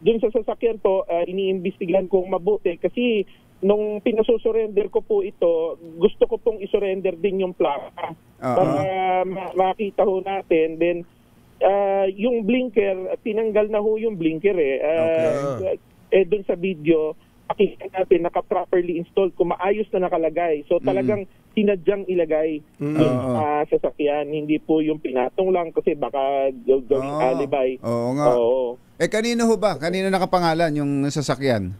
dun sa sasakyan po, iniimbestigahan kong mabuti kasi nung pinasusurrender ko po ito, gusto ko pong isurrender din yung plaka para makita ho natin. Then, yung blinker, tinanggal na ho yung blinker dun sa video, makikita natin naka-properly installed kung maayos na nakalagay. So talagang sinadyang ilagay sa sasakyan, hindi po yung pinatong lang kasi baka gawing alibay. Oo nga. Kanino ho ba? Kanino nakapangalan yung sasakyan?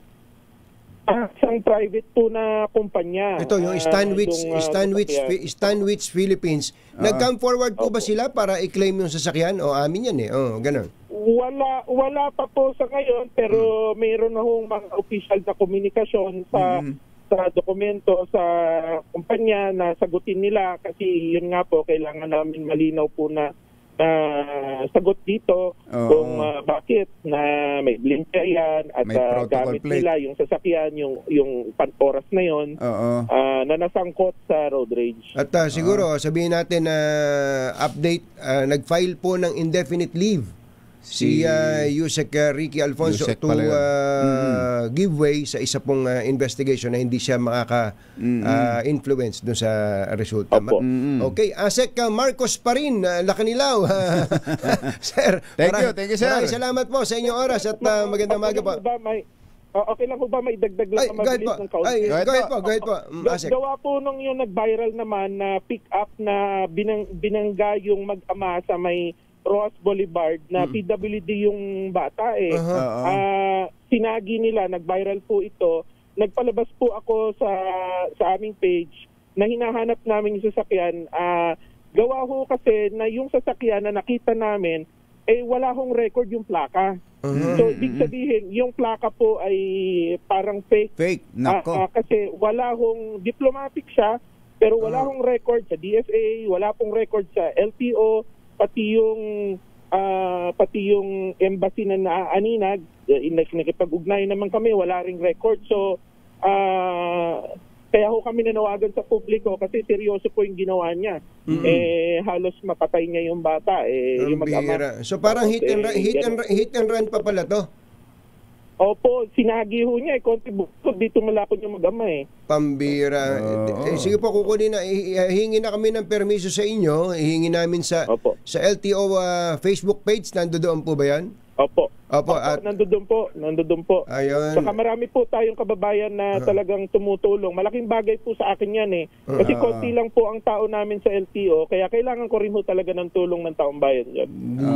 Isang private po na kumpanya. Ito, yung Stanwich Philippines. Nag-come forward po ba sila para i-claim yung sasakyan? O amin yan ganun. Wala pa po sa ngayon, pero mayroon na hong mga official na komunikasyon sa dokumento sa kumpanya na sagutin nila kasi yun nga po, kailangan namin malinaw po na sagot dito Oo. kung bakit na may limpya yan at May protocol gamit plate. nila yung sasakyan, yung oras na yon Oo. na nasangkot sa road rage. At siguro sabihin natin na update, nag-file po ng indefinite leave si Yusek Ricky Alfonso Yusek to pala yun. give way sa isa pong investigation na hindi siya makaka-influence dun sa resulta. Opo. Okay, Asek Marcos pa rin, Lakanilaw. Sir, Thank you, sir. Maraming salamat po sa inyong oras at magandang umaga po. Okay lang po ba may dagdag Ay, lang go ahead mabilis po. ng kaunti? Ay, go ahead po. Asek. Gawa po nung yung nag-viral naman na pick-up na binangga yung mag-ama sa may Roas Boulevard na PWD yung bata eh. Sinagi nila, nag-viral po ito. Nagpalabas po ako sa aming page na hinahanap namin yung sasakyan. Gawa ho kasi na yung sasakyan na nakita namin, wala hong record yung plaka. So, ibig sabihin, yung plaka po ay parang fake. Fake, nako. Kasi wala hong diplomatic siya, pero wala hong record sa DSA, wala pong record sa LTO, pati yung embassy na naaninag, nakipag-ugnay naman kami, wala ring record. So, kaya ho kami nanawagan sa publiko kasi seryoso po yung ginawa niya. Halos mapatay niya yung bata. Yung mag-ama. So parang hit and run pa pala to. Opo, sinagi ho niya. Konti bukod dito malapot yung mag-ama Pambira. Sige po, kukunin na. Hihingi na kami ng permiso sa inyo. Hihingi namin sa LTO Facebook page. Nandoon po ba yan? Opo. At Nandoon po. Ayun. Saka marami po tayong kababayan na talagang tumutulong. Malaking bagay po sa akin yan Kasi konti lang po ang tao namin sa LTO. Kaya kailangan ko rin ho talaga ng tulong ng taong bayan dyan.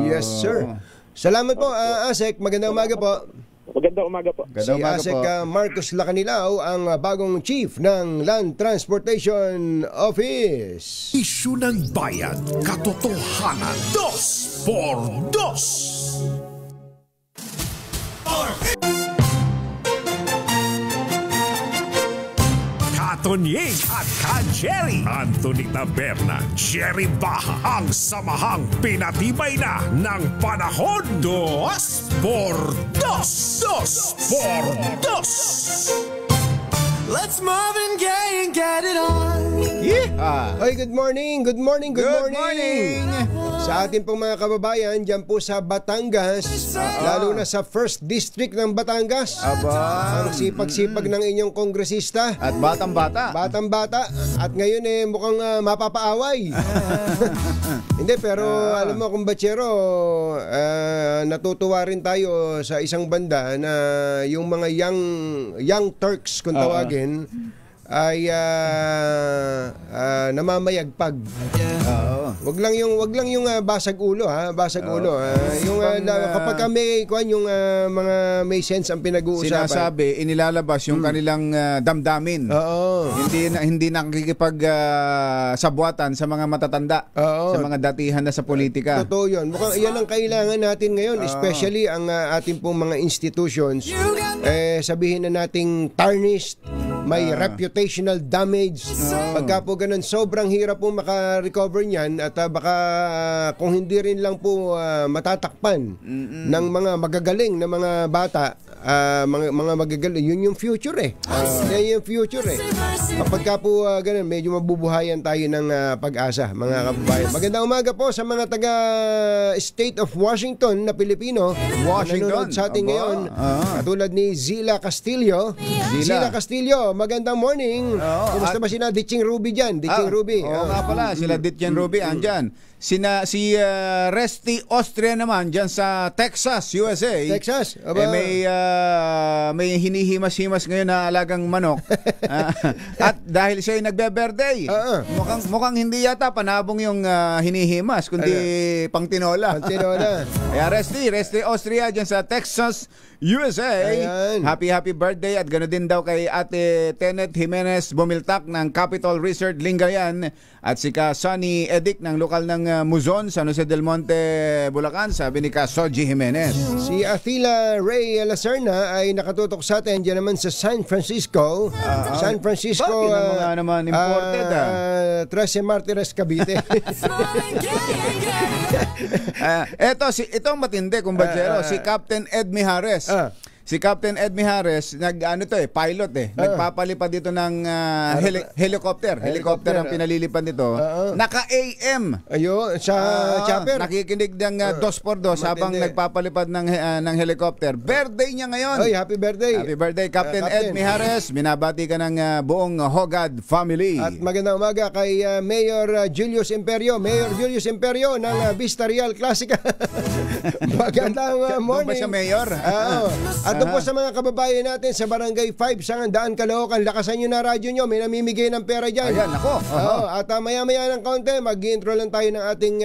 Yes, sir. Salamat po, Asek. Magandang umaga po. Magandang umaga po. Si Asek Marcos Lakanilaw, ang bagong chief ng Land Transportation Office. Isyu ng bayan, katotohanan, 2x2. Katonying at Ka-Jerry, Anthony Taberna, Jerry Baha, ang samahang pinatibay na ng panahon. 2x2. Let's Marvin Gaye and get it on. Ay, good morning. Sa ating pong mga kababayan dyan po sa Batangas, lalo na sa 1st District ng Batangas. Ang sipag-sipag ng inyong kongresista. At batang-bata. At ngayon mukhang mapapaaway. Hindi, pero alam mo, kumbachero, natutuwa rin tayo sa isang banda na yung mga young Turks kung tawagin ay namamayagpag. Wag lang yung basag ulo basag ulo. Kapag kami yung mga may sense ang pinag-uusapan. Sinasabi, inilalabas yung kanilang damdamin. Hindi nakikipag sabwatan sa mga matatanda, sa mga datihan na sa politika. Totoo 'yun. Mukhang iyan ang kailangan natin ngayon, especially ang ating pong mga institutions. Sabihin na nating tarnished, may reputational damage. Pagka po ganun, sobrang hirap po maka-recover niyan at baka kung hindi rin lang po matatakpan ng mga magagaling na mga bata, mga magagaling, yun yung future yan yung future Kapagka po ganun, medyo mabubuhayan tayo ng pag-asa, mga kababayan. Magandang umaga po sa mga taga State of Washington na Pilipino na nanonood sa atin ngayon. Katulad ni Zila Castillo. Zila Castillo, magandang morning. Kumusta ba sina Ditching Ruby dyan? Ruby. Oo nga pala, sila Ditching Ruby andyan. Si Resty Austria naman dyan sa Texas, USA. Texas? May hinihimas-himas ngayon na alagang manok. At dahil siya ay nagbe-birthday, mukhang hindi yata panabong yung hinihimas, kundi pangtinola. Kaya Resty Austria dyan sa Texas, USA. Ayan. Happy birthday at gano'n din daw kay Ate Tenet Jimenez Bumiltak ng Capital Research Lingayen at si Ka Sonny Edic ng lokal ng Muzon, San Jose del Monte, Bulacan, sabi ni Ka Soji Jimenez. Si Athila Ray Lacerna Taberna ay nakatutok sa atin dyan naman sa San Francisco. San Francisco. Bakit ang mga naman imported 13 Martires, Cavite. Ito ang matindi, kumbachero. Si Captain Ed Mijares. Si Captain Ed Mijares, pilot nagpapalipad dito ng helicopter. Helicopter ang pinalilipad nito. Naka-AM. Ayun, sa chopper. Nakikinig ng 2x2 habang nagpapalipad ng helicopter. Birthday niya ngayon. Oy, happy birthday. Happy birthday, Captain Ed Mijares. Binabati ka ng buong Hogad family. At magandang umaga kay Mayor Julius Imperio. Mayor Julius Imperio ng Vista Real Classica. Magandang morning. Doon ba siya mayor? At doon po sa mga kababayan natin sa Barangay 5, Sangandaan, Caloocan, lakasan nyo na radyo nyo. May namimigay ng pera dyan. Ayan, ako. At maya-maya ng kaunti, mag-intro lang tayo ng ating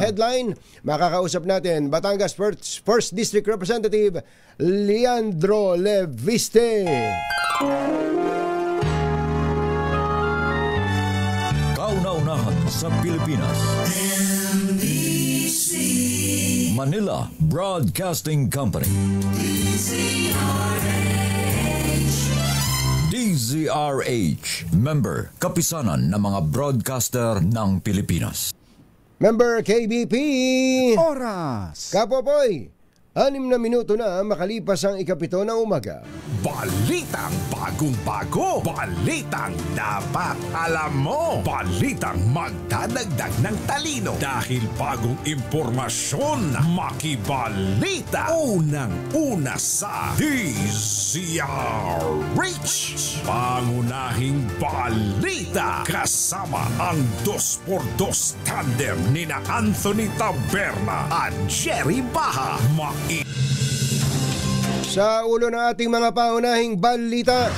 headline. Makakausap natin Batangas 1st District Representative Leandro Leviste. Kauna-unahan sa Pilipinas. Manila Broadcasting Company. DZRH. Member, kapisanan ng mga broadcaster ng Pilipinas. Member KBP. Oras. Kapopoy, 6 na minuto na makalipas ang 7 ng umaga. Balitang bagong-bago. Balitang dapat alam mo. Balitang magdadagdag ng talino. Dahil bagong impormasyon. Makibalita. Unang-una sa DZRH. Pangunahing balita. Kasama ang 2x2 tandem nina Anthony Taberna at Jerry Baha. Sa ulo ng ating mga paunahing balita,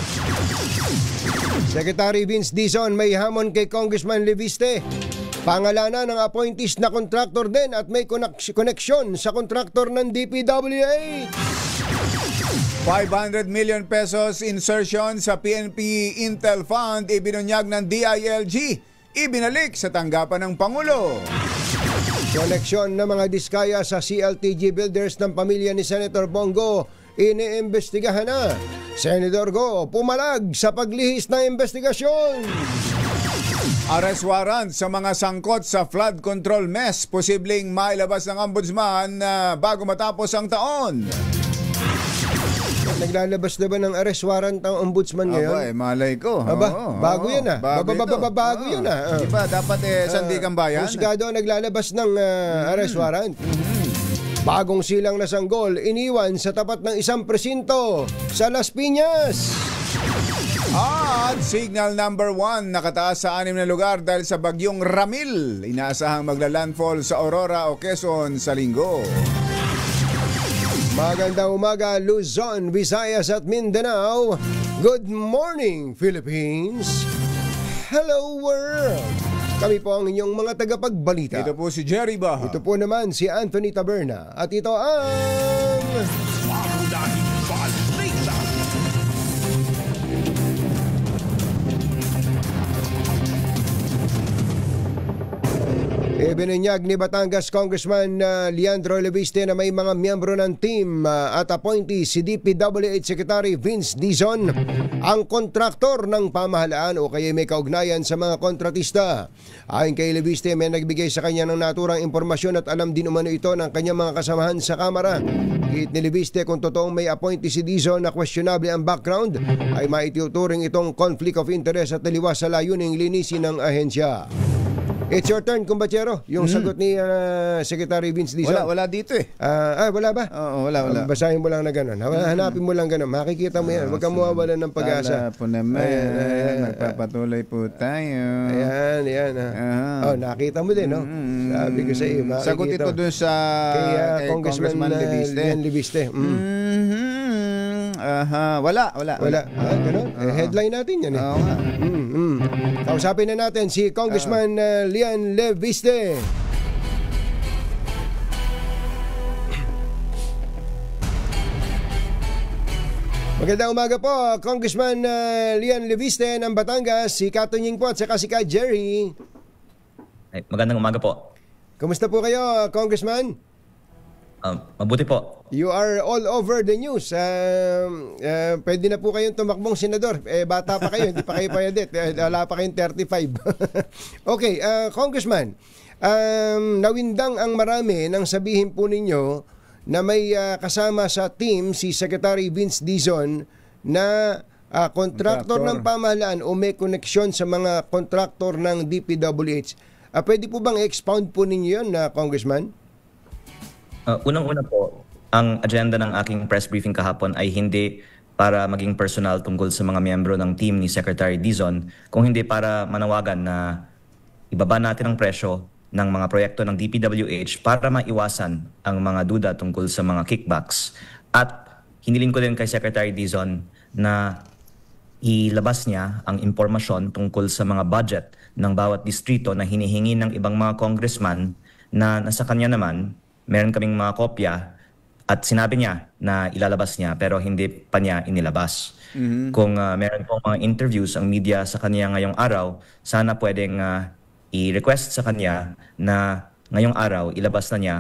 Secretary Vince Dizon may hamon kay Congressman Leviste. Pangalanan ng appointees na kontraktor din at may koneksyon sa kontraktor ng DPWH. 500 million pesos insertion sa PNP Intel Fund ibinunyag ng DILG. Ibinalik sa tanggapan ng Pangulo. Koneksyon ng mga diskaya sa CLTG builders ng pamilya ni Senator Bongo iniimbestigahan na. Senator Go pumalag sa paglihis ng investigasyon. Arrest warrant sa mga sangkot sa flood control mess. Posibleng mailabas ng ombudsman bago matapos ang taon. Naglalabas na ba ng arrest warrant ang ombudsman ngayon? Malay ko. Bago yan bago yan Di ba, dapat sandigang bayan? Husgado naglalabas ng arrest warrant. Bagong silang na sanggol iniwan sa tapat ng isang presinto sa Las Piñas. At signal number 1 nakataas sa 6 na lugar dahil sa bagyong Ramil. Inaasahang magla-landfall sa Aurora o Quezon sa linggo. Magandang umaga, Luzon, Visayas at Mindanao. Good morning, Philippines. Hello, world. Kami po ang inyong mga tagapagbalita. Ito po si Jerry Baha. Ito po naman si Anthony Taberna. At ito ang... Pangunahing balita. Ibinunyag ni Batangas Congressman Leandro Leviste na may mga miyembro ng team at appointee si DPWH Secretary Vince Dizon ang kontraktor ng pamahalaan o kaya may kaugnayan sa mga kontratista. Ayon kay Leviste, may nagbigay sa kanya ng naturang impormasyon at alam din umano ito ng kanyang mga kasamahan sa Kamara. Giit ni Leviste kung totoong may appointee si Dizon na questionable ang background ay maituturing itong conflict of interest at taliwas sa layuning linisin ng ahensya. It's your turn, kumbachero. Yung sagot ni Secretary Vince Dizon. Wala dito Wala ba? Oo, wala. Basahin mo lang na gano'n. Hanapin mo lang gano'n. Makikita mo yan. Huwag kang mawawalan ng pag-asa. Wala po naman. Magpapatuloy po tayo. Ayan. Nakita mo din, no? Sabi ko sa iyo, makikita. Sagot ito dun sa kay Congressman Leviste. Wala. Ganun. Headline natin yan. Oo nga. Kausapin na natin si Congressman Lian Leviste. Magandang umaga po, Congressman Lian Leviste ng Batangas, si Katunying po at saka si Ka Jerry. Magandang umaga po. Kumusta po kayo, Congressman? Mabuti po. You are all over the news. Pwede na po kayong tumakbong senador. Bata pa kayo, hindi pa kayo payadet. Wala pa kayong 35. Okay, Congressman, nawindang ang marami nang sabihin po ninyo na may kasama sa team si Secretary Vince Dizon na kontraktor ng pamahalaan o may koneksyon sa mga kontraktor ng DPWH. Pwede po bang expound po ninyo yun, Congressman? Unang-una po, ang agenda ng aking press briefing kahapon ay hindi para maging personal tungkol sa mga miyembro ng team ni Secretary Dizon, kung hindi para manawagan na ibaba natin ang presyo ng mga proyekto ng DPWH para maiwasan ang mga duda tungkol sa mga kickbacks. At hiniling ko din kay Secretary Dizon na ilabas niya ang impormasyon tungkol sa mga budget ng bawat distrito na hinihingi ng ibang mga congressman na nasa kanya naman. Meron kaming mga kopya at sinabi niya na ilalabas niya pero hindi pa niya inilabas. Kung meron pong mga interviews ang media sa kanya ngayong araw, sana pwedeng i-request sa kanya na ngayong araw ilabas na niya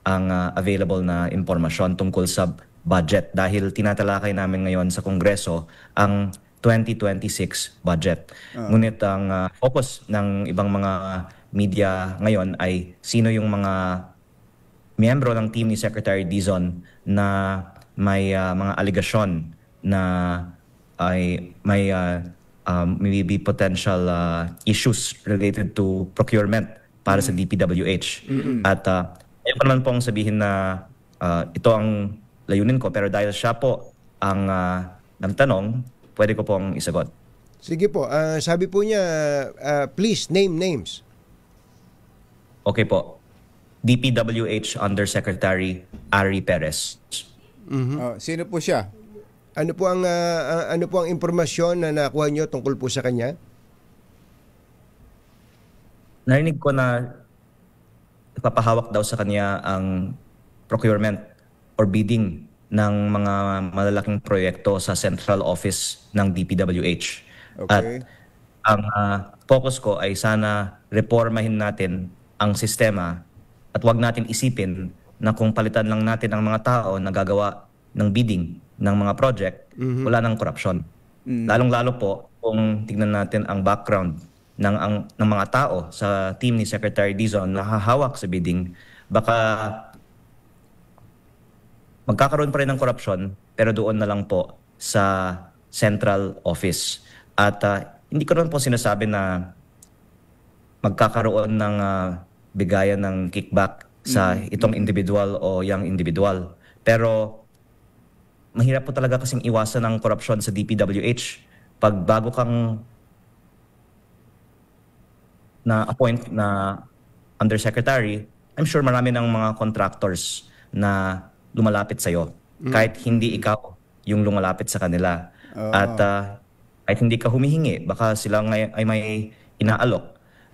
ang available na impormasyon tungkol sa budget dahil tinatalakay namin ngayon sa Kongreso ang 2026 budget. Ngunit ang focus ng ibang mga media ngayon ay sino yung mga miyembro ng team ni Secretary Dizon na may mga aligasyon na ay may maybe potential issues related to procurement para sa DPWH. At ayun pa naman pong sabihin na ito ang layunin ko pero dahil siya po ang nagtanong, pwede ko pong isagot. Sige po. Sabi po niya, please name names. Okay po. DPWH Undersecretary Ari Perez. Sino po siya? Ano po ang impormasyon na nakuha niyo tungkol po sa kanya? Narinig ko na ipapahawak daw sa kanya ang procurement or bidding ng mga malalaking proyekto sa central office ng DPWH. Okay. At ang focus ko ay sana reformahin natin ang sistema at wag natin isipin na kung palitan lang natin ang mga tao na gagawa ng bidding ng mga project, wala nang korupsyon. Lalong-lalo po kung tignan natin ang background ng mga tao sa team ni Secretary Dizon na hahawak sa bidding, baka magkakaroon pa rin ng korupsyon pero doon na lang po sa central office. At hindi ko naman po sinasabi na magkakaroon ng bigayan ng kickback sa itong individual o yang individual. Pero mahirap po talaga kasing iwasan ng korupsyon sa DPWH. Pag bago kang na-appoint na undersecretary, I'm sure marami ng mga contractors na lumalapit sa'yo. Kahit hindi ikaw yung lumalapit sa kanila. At kahit hindi ka humihingi, baka sila ay may inaalok.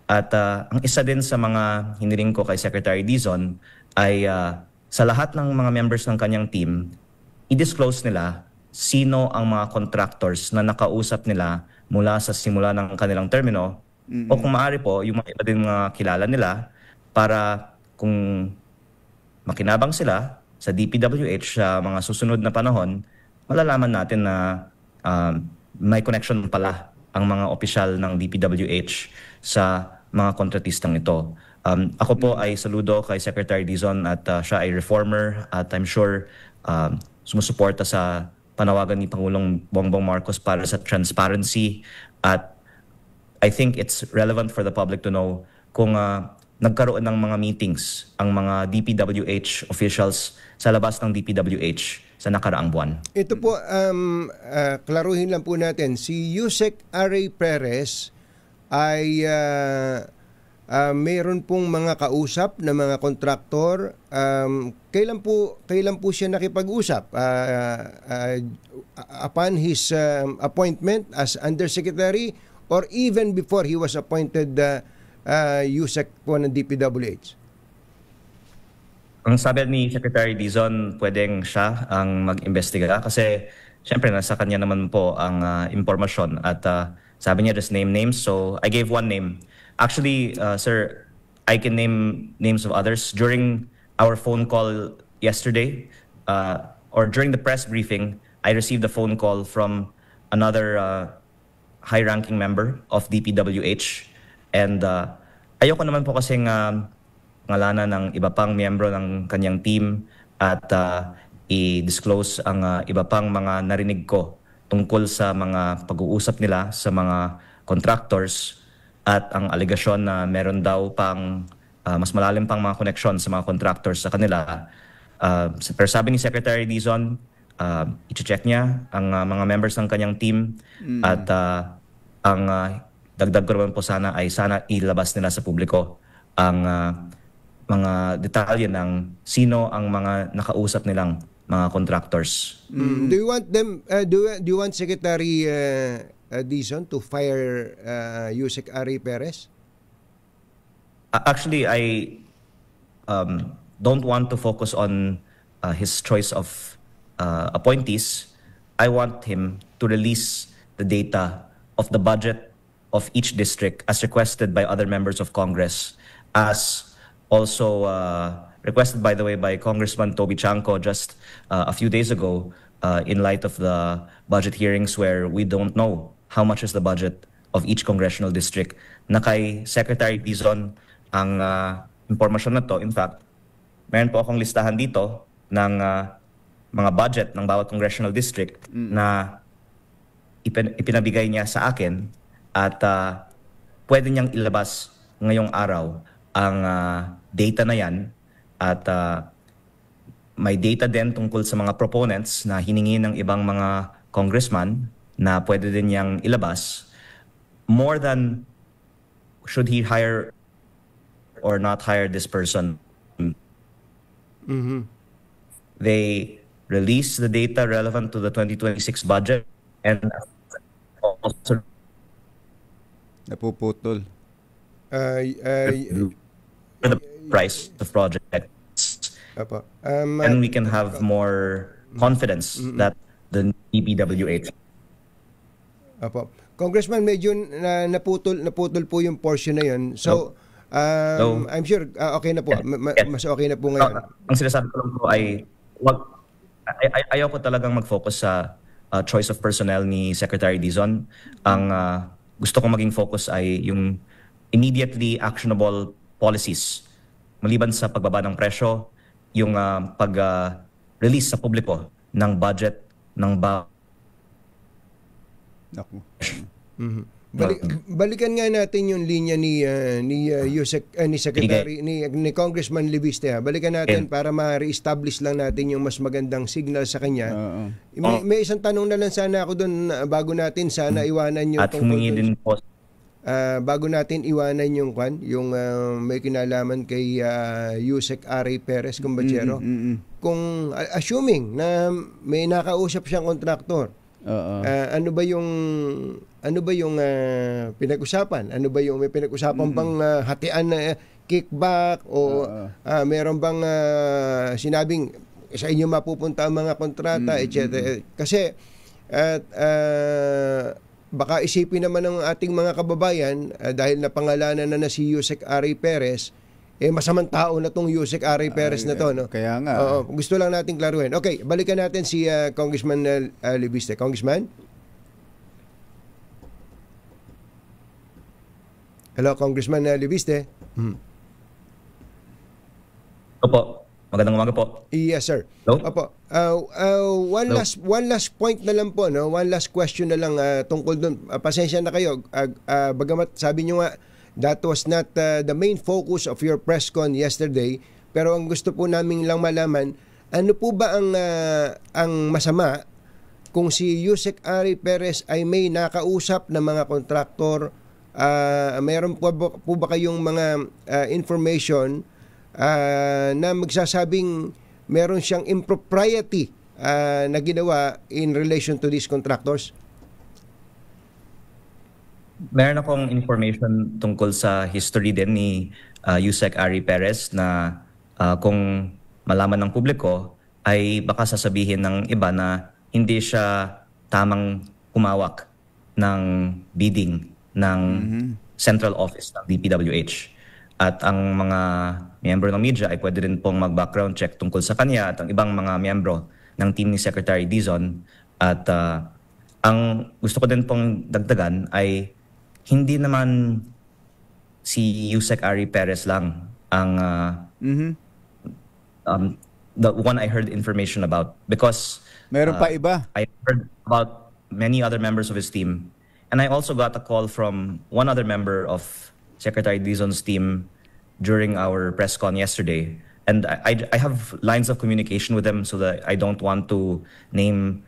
At ang isa din sa mga hiniling ko kay Secretary Dizon ay sa lahat ng mga members ng kanyang team, i-disclose nila sino ang mga contractors na nakausap nila mula sa simula ng kanilang termino o kung maaari po, yung mga iba din mga kilala nila para kung makinabang sila sa DPWH sa mga susunod na panahon, malalaman natin na may connection pala ang mga opisyal ng DPWH sa mga kontratistang ito. Ako po ay saludo kay Secretary Dizon at siya ay reformer at I'm sure sumusuporta sa panawagan ni Pangulong Bongbong Marcos para sa transparency at I think it's relevant for the public to know kung nagkaroon ng mga meetings ang mga DPWH officials sa labas ng DPWH sa nakaraang buwan. Ito po, klaruhin lang po natin, si Yusek Ari Perez ay mayroon pong mga kausap na mga kontraktor. Kailan po siya nakipag-usap? Upon his appointment as Undersecretary or even before he was appointed Yusek po ng DPWH? Ang sabi ni Secretary Dizon, pwedeng siya ang mag-imbestiga kasi syempre nasa kanya naman po ang impormasyon at sabi niya just name names, so I gave one name. Actually, sir, I can name names of others. During our phone call yesterday, or during the press briefing, I received a phone call from another high-ranking member of DPWH. And ayoko naman po kasing ngalanan ng iba pang miyembro ng kanyang team at i-disclose ang iba pang mga narinig ko tungkol sa mga pag-uusap nila sa mga contractors at ang alegasyon na meron daw pang mas malalim pang mga connection sa mga contractors sa kanila. Pero sabi ni Secretary Dizon, i-check niya ang mga members ng kanyang team at ang dagdag ko naman po sana ay sana ilabas nila sa publiko ang mga detalye ng sino ang mga nakausap nilang mga contractors. Do you want them do you want Secretary Dizon to fire Yusek Ari Perez? Actually, I don't want to focus on his choice of appointees. I want him to release the data of the budget of each district as requested by other members of Congress, as also requested, by the way, by Congressman Toby Chanco just a few days ago in light of the budget hearings where we don't know how much is the budget of each congressional district. Na kay Secretary Dizon ang impormasyon na to. In fact, meron po akong listahan dito ng mga budget ng bawat congressional district na ipinabigay niya sa akin at pwede niyang ilabas ngayong araw ang data na yan at may data din tungkol sa mga proponents na hiningi ng ibang mga congressman na pwede din niyang ilabas. More than should he hire or not hire this person. They release the data relevant to the 2026 budget and also Napuputol. the price of projects. And we can have more confidence that the DPWH. Apo. Congressman, medyo naputol po yung portion na yun. So, I'm sure okay na po. Mas okay na po ngayon. Ang sinasabi ko lang po ay ayaw ko talagang mag-focus sa choice of personnel ni Secretary Dizon. Ang gusto kong maging focus ay yung immediately actionable policies. Maliban sa pagbaba ng presyo, yung pag-release sa publiko ng budget ng Balikan nga natin yung linya ni Secretary ni Congressman Libiste. Balikan natin para ma-reestablish lang natin yung mas magandang signal sa kanya. May isang tanong na lang sana ako doon bago natin sana iwanan yung at humingi din po bago natin iwanan yung may kinalaman kay Yusek Ari Perez Combachero. Kung assuming na may nakausap siyang kontraktor, ano ba yung pinag-usapan? Ano ba yung may pinag-usapan bang hatian na kickback o meron bang sinabing sa inyo mapupunta ang mga kontrata, etc. Kasi baka isipin naman ng ating mga kababayan dahil napangalanan na si Yusek Ari Perez, masamang tao na tong Yusek Ari Perez na to, no? Kaya nga. Gusto lang natin klaruhin. Okay, balikan natin si Congressman Libiste. Congressman? Hello, Congressman Libiste. Opo. Magandang umaga po. Yes, sir. Hello? Opo. One last point na lang po, no? One last question na lang tungkol doon. Pasensya na kayo. Bagamat sabi nyo nga, that was not the main focus of your press con yesterday. Pero ang gusto po namin lang malaman, ano po ba ang masama kung si Yusek Ari Perez ay may nakausap na mga kontraktor? Mayroon po ba kayong mga information na magsasabing meron siyang impropriety na ginawa in relation to these contractors? Meron akong information tungkol sa history din ni Yusek Ari Perez na kung malaman ng publiko ay baka sasabihin ng iba na hindi siya tamang humawak ng bidding ng central office ng DPWH. At ang mga miyembro ng media ay pwede rin pong mag-background check tungkol sa kanya at ang ibang mga miyembro ng team ni Secretary Dizon. At ang gusto ko din pong dagdagan ay hindi naman si Yusek Ari Perez lang ang the one I heard information about, because Meron pa iba. I heard about many other members of his team, and I also got a call from one other member of Secretary Dizon's team during our press con yesterday, and I have lines of communication with them so that I don't want to name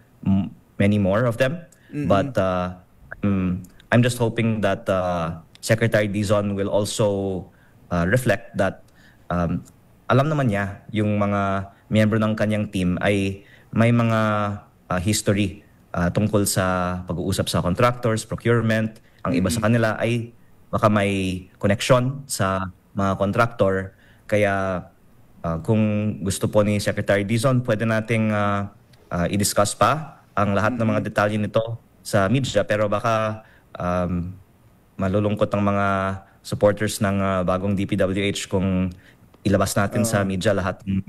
many more of them, but I'm just hoping that Secretary Dizon will also reflect that alam naman niya yung mga miyembro ng kanyang team ay may mga history tungkol sa pag-uusap sa contractors, procurement. Ang iba sa kanila ay baka may connection sa mga contractor. Kaya kung gusto po ni Secretary Dizon, pwede nating i-discuss pa ang lahat ng mga detalye nito sa media. Pero baka malulungkot ang mga supporters ng bagong DPWH kung ilabas natin sa media lahat ng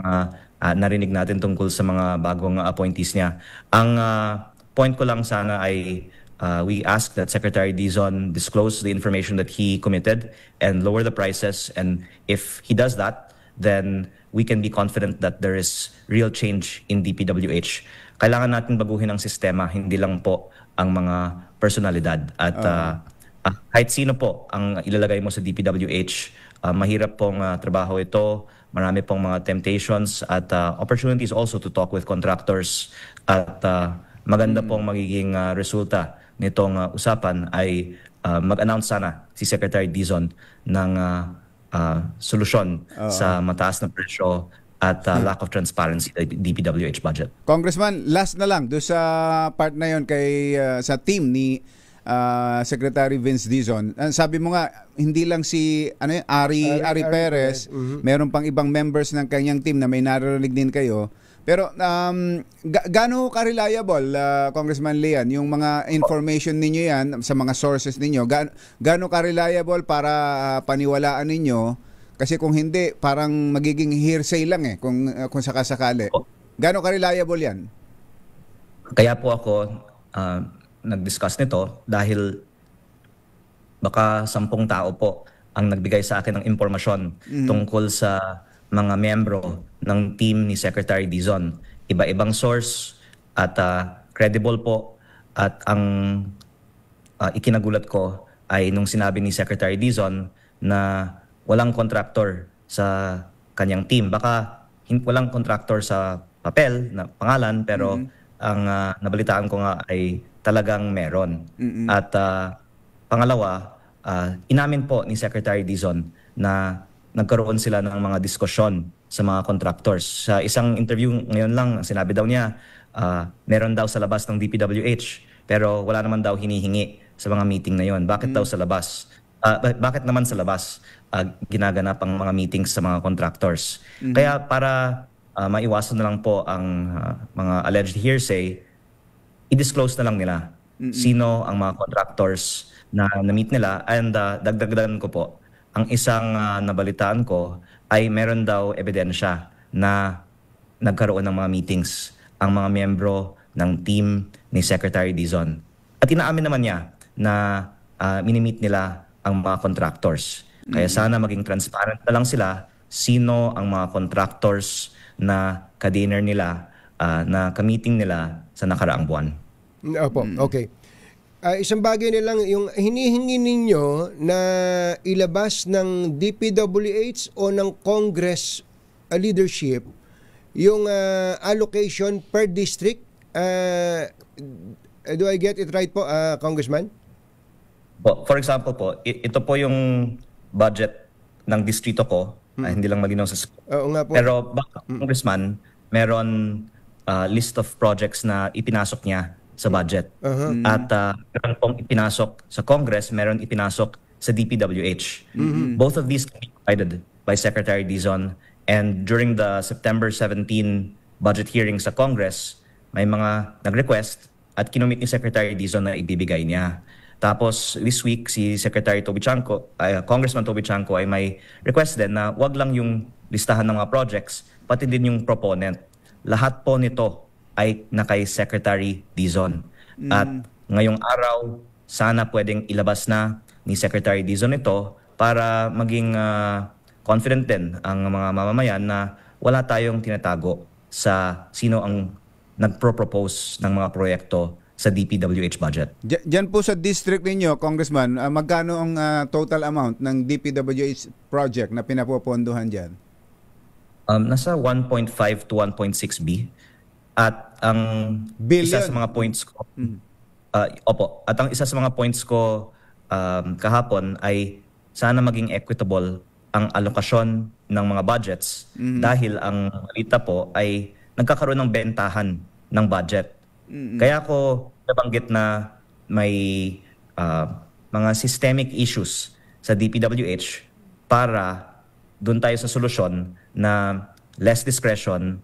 narinig natin tungkol sa mga bagong appointees niya. Ang point ko lang sana ay we ask that Secretary Dizon disclose the information that he committed and lower the prices. And if he does that, then we can be confident that there is real change in DPWH. Kailangan natin baguhin ang sistema, hindi lang po ang mga personalidad. At kahit sino po ang ilalagay mo sa DPWH, mahirap pong trabaho ito. Marami pong mga temptations at opportunities also to talk with contractors. At maganda pong magiging resulta nitong usapan ay mag-announce sana si Secretary Dizon ng solusyon sa mataas na presyo at lack of transparency sa DPWH budget. Congressman, last na lang doon sa part na yon kay sa team ni Secretary Vince Dizon. Sabi mo nga hindi lang si Ari Perez, meron pang ibang members ng kanyang team na may naririnig din kayo. Pero gaano ka-reliable, Congressman Lian, yung mga information ninyo yan sa mga sources ninyo? Gaano ka-reliable para paniwalaan ninyo? Kasi kung hindi, parang magiging hearsay lang kung sakasakali. Gaano ka-reliable yan? Kaya po ako nag-discuss nito dahil baka 10 tao po ang nagbigay sa akin ng impormasyon tungkol sa mga miyembro ng team ni Secretary Dizon. Iba-ibang source at credible po. At ang ikinagulat ko ay nung sinabi ni Secretary Dizon na walang contractor sa kanyang team. Baka walang contractor sa papel na pangalan, pero ang nabalitaan ko nga ay talagang meron. At pangalawa, inamin po ni Secretary Dizon na nagkaroon sila ng mga diskusyon sa mga contractors. Sa isang interview ngayon lang, sinabi daw niya, meron daw sa labas ng DPWH, pero wala naman daw hinihingi sa mga meeting na yon. Bakit daw sa labas? Bakit naman sa labas ginaganap ang mga meetings sa mga contractors? Kaya para maiwasan na lang po ang mga alleged hearsay, i-disclose na lang nila sino ang mga contractors na na-meet nila. And dagdagan ko po, ang isang nabalitaan ko ay meron daw ebidensya na nagkaroon ng mga meetings ang mga miyembro ng team ni Secretary Dizon. At inaamin naman niya na mini-meet nila ang mga contractors. Kaya sana maging transparent na lang sila sino ang mga contractors na ka-dinner nila, na ka-meeting nila sa nakaraang buwan. Opo, okay. Isang bagay na lang, yung hinihingi ninyo na ilabas ng DPWH o ng Congress leadership, yung allocation per district, do I get it right po, Congressman? For example po, ito po yung budget ng distrito ko, hindi lang malinaw sa Oo nga po. pero Congressman, meron list of projects na ipinasok niya sa budget. At meron pong ipinasok sa Congress, meron ipinasok sa DPWH. Both of these can be provided by Secretary Dizon. And during the September 17 budget hearing sa Congress, may mga nag-request at kinumit ni Secretary Dizon na ibibigay niya. Tapos this week si Secretary Toby Chanco, Congressman Toby Chanco ay may request din na wag lang yung listahan ng mga projects, pati din yung proponent. Lahat po nito ay na kay Secretary Dizon. At ngayong araw, sana pwedeng ilabas na ni Secretary Dizon ito para maging confident din ang mga mamamayan na wala tayong tinatago sa sino ang nagpro-propose ng mga proyekto sa DPWH budget. Diyan po sa district ninyo, Congressman, magkano ang total amount ng DPWH project na pinapopondohan dyan? Nasa 1.5 to 1.6 B. At ang isa sa mga points ko, opo, at ang isa sa mga points ko kahapon ay sana maging equitable ang alokasyon ng mga budgets dahil ang balita po ay nagkakaroon ng bentahan ng budget. Kaya ako nabanggit na may mga systemic issues sa DPWH para doon tayo sa solusyon na less discretion,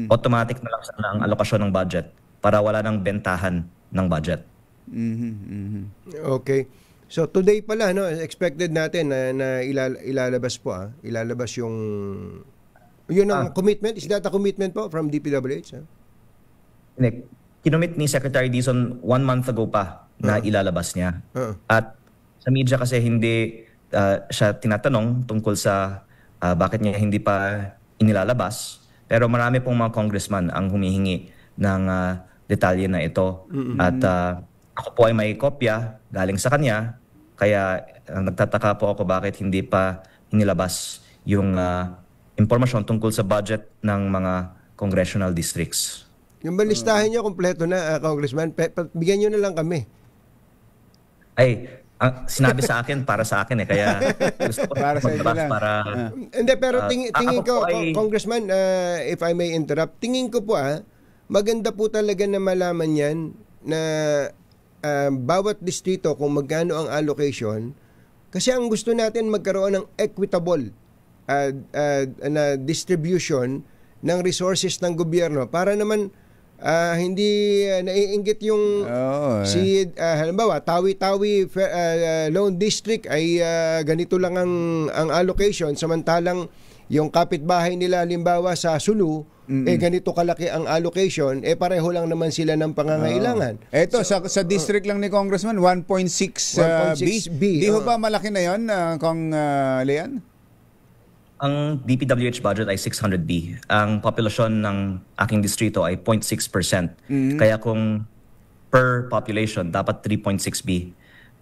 automatic na lang sana ang alokasyon ng budget para wala nang bentahan ng budget. Okay. So today pala expected natin na ilalabas po ilalabas yung yun ang commitment. Is that a commitment po from DPWH? Kinomit ni Secretary Dizon 1 month ago pa na ilalabas niya. At sa media kasi hindi siya tinatanong tungkol sa bakit niya hindi pa inilalabas. Pero marami pong mga congressman ang humihingi ng detalye na ito. At ako po ay may kopya galing sa kanya. Kaya nagtataka po ako bakit hindi pa inilabas yung impormasyon tungkol sa budget ng mga congressional districts. Yung balistahin niyo kompleto na, Congressman. Bigyan niyo na lang kami. Ay, sinabi sa akin para sa akin kaya gusto ko para sa maglabas para hindi, pero tingin ko ay, Congressman, if I may interrupt, tingin ko po maganda po talaga na malaman yan na bawat distrito kung magkano ang allocation, kasi ang gusto natin magkaroon ng equitable na distribution ng resources ng gobyerno para naman hindi naiinggit yung halimbawa Tawi-Tawi Lone District ay ganito lang ang allocation, samantalang yung kapitbahay nila halimbawa sa Sulu ganito kalaki ang allocation, pareho lang naman sila ng pangangailangan. Ito sa district lang ni Congressman 1.6 B. Di ho ba malaki na 'yon, Kong Leon? Ang DPWH budget ay 600B. Ang populasyon ng aking distrito ay 0.6%. Kaya kung per population, dapat 3.6B.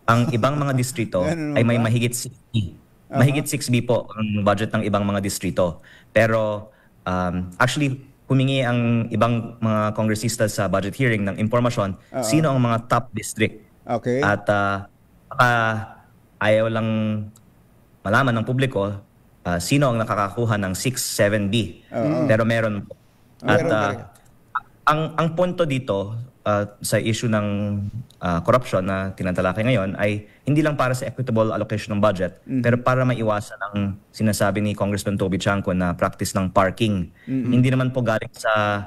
Ang ibang mga distrito ay may mahigit 6B. Mahigit 6B po ang budget ng ibang mga distrito. Pero actually, humingi ang ibang mga kongresista sa budget hearing ng impormasyon sino ang mga top district. Okay. At ayaw lang malaman ng publiko sino ang nakakakuha ng 6-7B. Pero meron po. At ang punto dito sa issue ng corruption na tinatalakay ngayon ay hindi lang para sa equitable allocation ng budget, pero para maiwasan ang sinasabi ni Congressman Toby Chanco na practice ng parking. Hindi naman po galing sa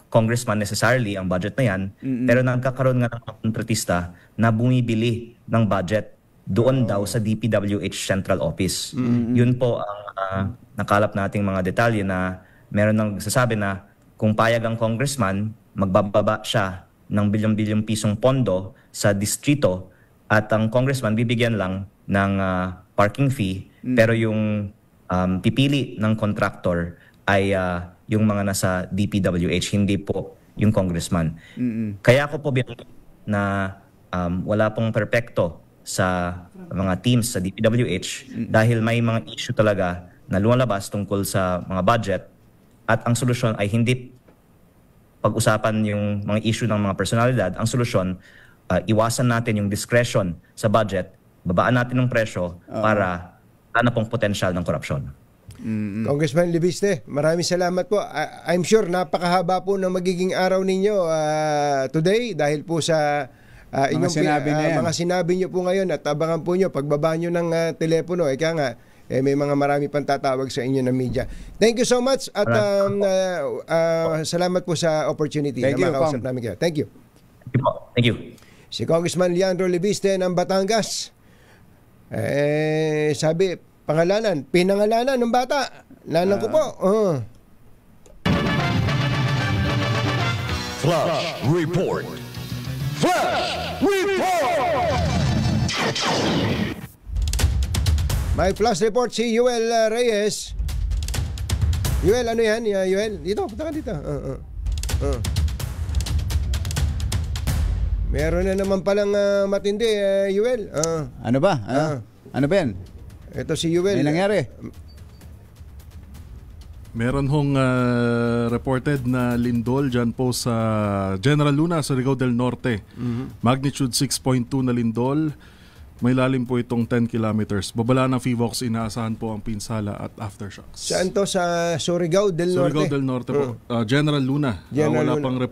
congressman necessarily ang budget na yan, pero nagkakaroon nga ng mga kontratista na bumibili ng budget doon daw sa DPWH Central Office. Yun po ang nakalap nating mga detalye na meron nang sasabi na kung payag ang congressman, magbababa siya ng bilyon-bilyong pisong pondo sa distrito at ang congressman bibigyan lang ng parking fee, pero yung pipili ng contractor ay yung mga nasa DPWH, hindi po yung congressman. Kaya ako po binanggit na wala pong perpekto sa mga teams sa DPWH dahil may mga issue talaga na lumalabas tungkol sa mga budget at ang solusyon ay hindi pag-usapan yung mga issue ng mga personalidad. Ang solusyon, iwasan natin yung discretion sa budget, babaan natin ng presyo para wala na pong potensyal ng korupsyon. Congressman Libiste, maraming salamat po. I'm sure napakahaba po ng magiging araw ninyo today dahil po sa mga sinabi nyo po ngayon at abangan po nyo pagbaba nyo ng telepono. Kaya nga, may mga marami pang tatawag sa inyo ng media. Thank you so much at salamat po sa opportunity na makausap namin kayo. Thank you. Thank you. Si Congressman Leandro Leviste ng Batangas. Sabi, pinangalanan ng bata. Nanang ko po. Flash Report. Flash Report! May flash report si Yuel Reyes. Yuel, ano yan? Yuel, dito, punta ka dito. Meron na naman palang matindi, Yuel. Ano ba? Ano ba yan? Ito si Yuel. May nangyari? Meron hong reported na lindol dyan po sa General Luna, sa Surigao del Norte. Magnitude 6.2 na lindol. May lalim po itong 10 kilometers. Babala ng FIVOX, inaasahan po ang pinsala at aftershocks. Saan to? Sa Surigao del Norte? Surigao del Norte po. General Luna. General Luna.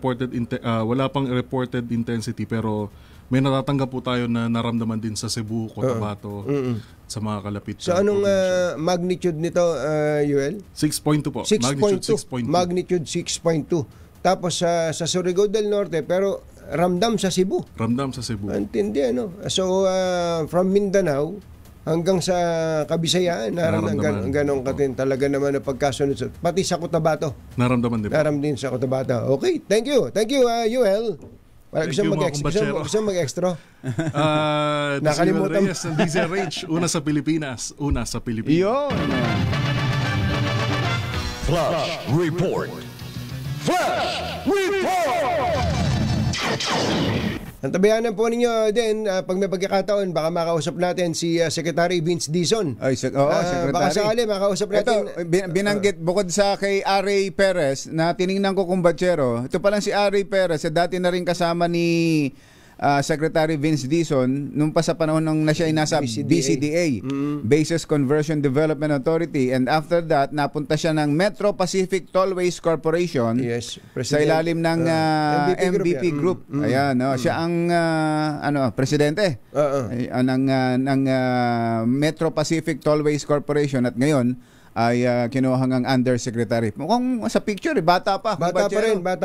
Wala pang reported intensity, pero may natatanggap po tayo na naramdaman din sa Cebu, Cotabato, sa mga kalapit. So anong magnitude nito, Yuel? 6.2 po. 6.2. Magnitude 6.2. Tapos sa Surigao del Norte, pero ramdam sa Cebu. Ramdam sa Cebu. Antindi, ano? So, from Mindanao hanggang sa Kabisayaan, ganong katin. Talaga naman na pagkasunod. Pati sa Cotabato. Naramdaman din po. Naramdam sa Cotabato. Okay, thank you. Thank you, Yuel. Gusto mag-extra? Nakalimutan. Reyes ng DZRH. Una sa Pilipinas. Yun. Flash Report. Flash Report! Antabayanan po ninyo din, pag may pagkakataon, baka makausap natin si Secretary Vince Dizon. Secretary. Baka sakali makausap natin. Ito, binanggit bukod sa kay R.A. Perez na tiningnan ko kung batsero. Ito palang si R.A. Perez, dati na rin kasama ni Secretary Vince Dizon nung pa sa panahon nung na siya ay nasa BCDA, Bases Conversion Development Authority, and after that napunta siya ng Metro Pacific Tollways Corporation, sa ilalim ng MVP Group. Ayan, siya ang presidente ng Metro Pacific Tollways Corporation, at ngayon ay kinuha ngang undersecretary. Mukhang sa picture, bata pa. Bata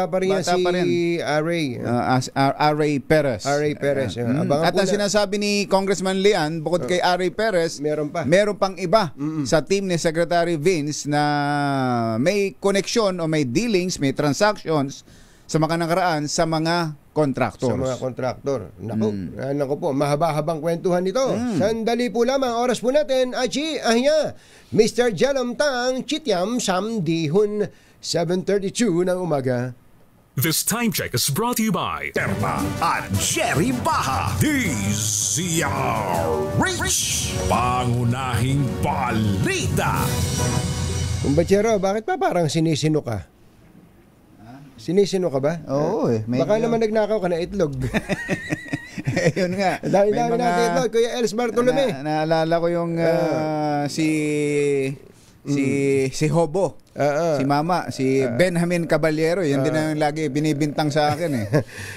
pa rin yan si R.A. Perez. R.A. Perez. At ang sinasabi ni Congressman Lian, bukod kay R.A. Perez, meron pang iba sa team ni Secretary Vince na may connection o may dealings, may transactions sa mga nakaraan sa mga contractors. Sa mga kontraktor. Naku po, mahaba-habang kwentuhan nito. Sandali po lamang, oras po natin. Mr. Jelom Tang, Chitiam Sam Dihun, 7:32 ng umaga. This time check is brought to you by Terma at Jerry Baha. DZRH, pangunahing balita. Kumbachero, bakit pa parang sinisino ka? Sinisino ka ba? Oo Baka naman nagnakaw ka na itlog. Yun nga. Dami natin itlog. Kuya Els Bartolome. Naalala ko yung si Hobo. Si Mama, si Benjamin Caballero, yun din ang lagi binibintang sa akin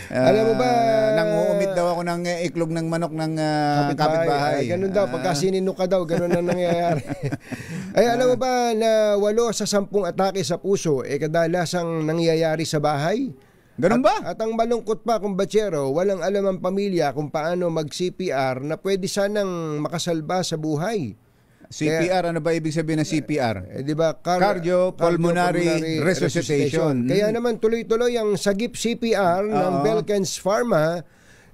Alam mo ba, nanguumid daw ako ng iklog ng manok ng kapitbahay. Ganun daw, pagka sinino ka daw, ganun ang nangyayari. Alam mo ba na 8 sa 10 atake sa puso kadalasang nangyayari sa bahay? Ganun ba? At ang malungkot pa, kumbachero, walang alam ang pamilya kung paano mag-CPR na pwede sanang makasalba sa buhay. CPR, ano ba ibig sabihin ng CPR? Di ba? Cardiopulmonary Resuscitation. Kaya naman tuloy-tuloy ang sagip CPR ng Belkens Pharma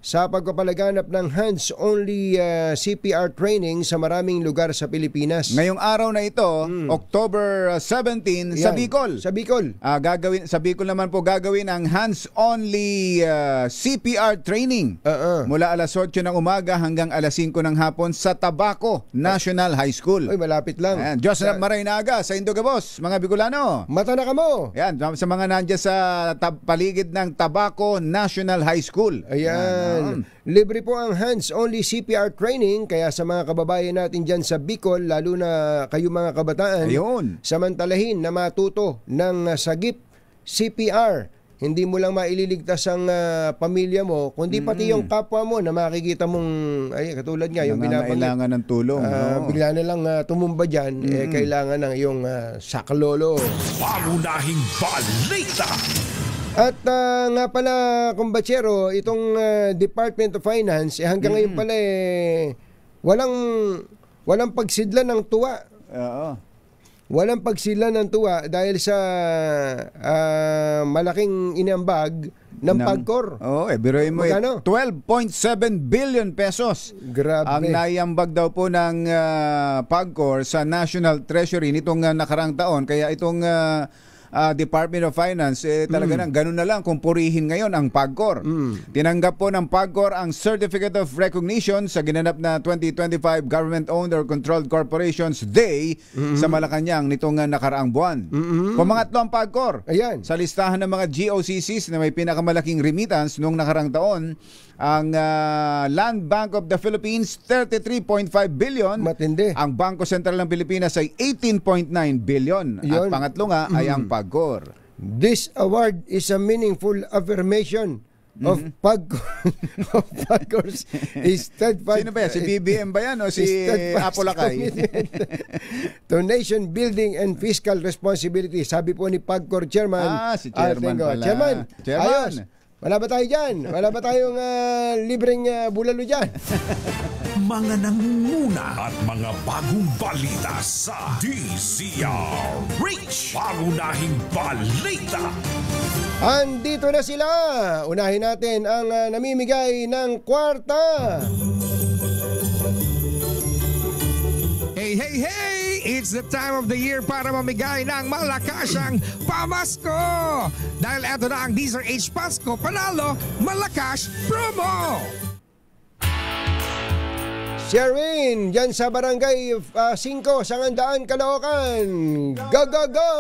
sa pagpapalaganap ng hands-only CPR training sa maraming lugar sa Pilipinas. Ngayong araw na ito, October 17, sa Bicol. Sa Bicol. Sa Bicol naman po gagawin ang hands-only CPR training. Mula alas 8 ng umaga hanggang alas 5 ng hapon sa Tabaco National High School. Uy, malapit lang. Ayan, Diyos na Maraynaga sa Indogabos, mga Bicolano. Mata na ka mo. Ayan, sa mga nandiyan sa paligid ng Tabaco National High School. Ayan. Libre po ang hands-only CPR training, kaya sa mga kababayan natin dyan sa Bicol, lalo na kayo mga kabataan, samantalahin na matuto ng sagip CPR. Hindi mo lang maililigtas ang pamilya mo, kundi pati yung kapwa mo na makikita mong, katulad nga, yung binabanggit. Kailangan ng tulong. Bigla na lang tumumba dyan, kailangan ng iyong saklolo. Pangunahing balita. At nga pala, kumbatsero, itong Department of Finance, hanggang ngayon pala walang pagsidlan ng tuwa. Oo. Walang pagsidlan ng tuwa dahil sa malaking inambag ng PAGCOR. Biruin mo, Magkano? 12.7 billion pesos. Grabe. Ang naiambag daw po ng PAGCOR sa National Treasury nitong nakarang taon. Kaya itong Department of Finance, talaga nang ganun na lang kung purihin ngayon ang PAGCOR. Tinanggap po ng PAGCOR ang Certificate of Recognition sa ginanap na 2025 Government-Owned or Controlled Corporations Day sa Malacanang nitong nakaraang buwan. Pumangatlo ang PAGCOR sa listahan ng mga GOCCs na may pinakamalaking remittance noong nakarang taon. Ang Land Bank of the Philippines, 33.5 billion. Matindi. Ang Bangko Sentral ng Pilipinas ay 18.9 billion. At pangatlo nga ay ang PAGCOR. This award is a meaningful affirmation of PAGCOR's steadfast. Sino ba yan? Si BBM ba yan o si Apolacay? To nation building and fiscal responsibility. Sabi po ni PAGCOR Chairman. Si Chairman pala. Chairman, ayos. Chairman. Wala ba tayo dyan? Wala ba tayong libreng bulalo dyan? Mga nangunguna at mga bagong balita sa DZRH. Pangunahing balita. Andito na sila. Unahin natin ang namimigay ng kwarta. Hey, hey, hey! It's the time of the year para mamigay ng malakasang pamasko! Dahil eto na ang DZRH Pasko Panalo Malakas Promo! Sherwin, dyan sa Barangay 5, Sangandaan, Caloocan. Go, go, go!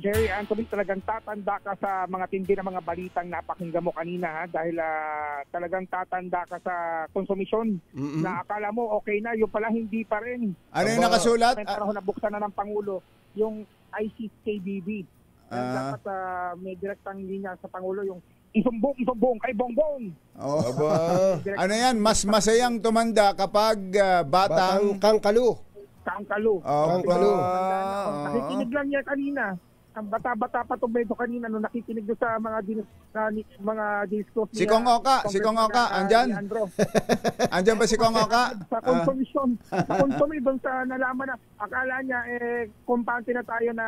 Jerry Anthony, talagang tatanda ka sa mga tindi na mga balitang napakinggan mo kanina, dahil talagang tatanda ka sa konsumisyon na akala mo okay na, yung pala hindi pa rin. Ano yung nakasulat? Panahon na buksan na ng Pangulo yung ICKBB. Dapat may direktang linya sa Pangulo yung isumbong kay Bongbong. Ano yan? Mas masayang tumanda kapag batang Kangkalu. Nakikinig lang niya kanina. Ang bata-bata pa Tobedo kanina nung nakikinig doon sa mga discourse niya. Si Kong Oka, andyan? Andyan ba si Kong Oka? Sa konsumisyon. Sa konsumisyon doon sa nalaman na akala niya kumpante na tayo na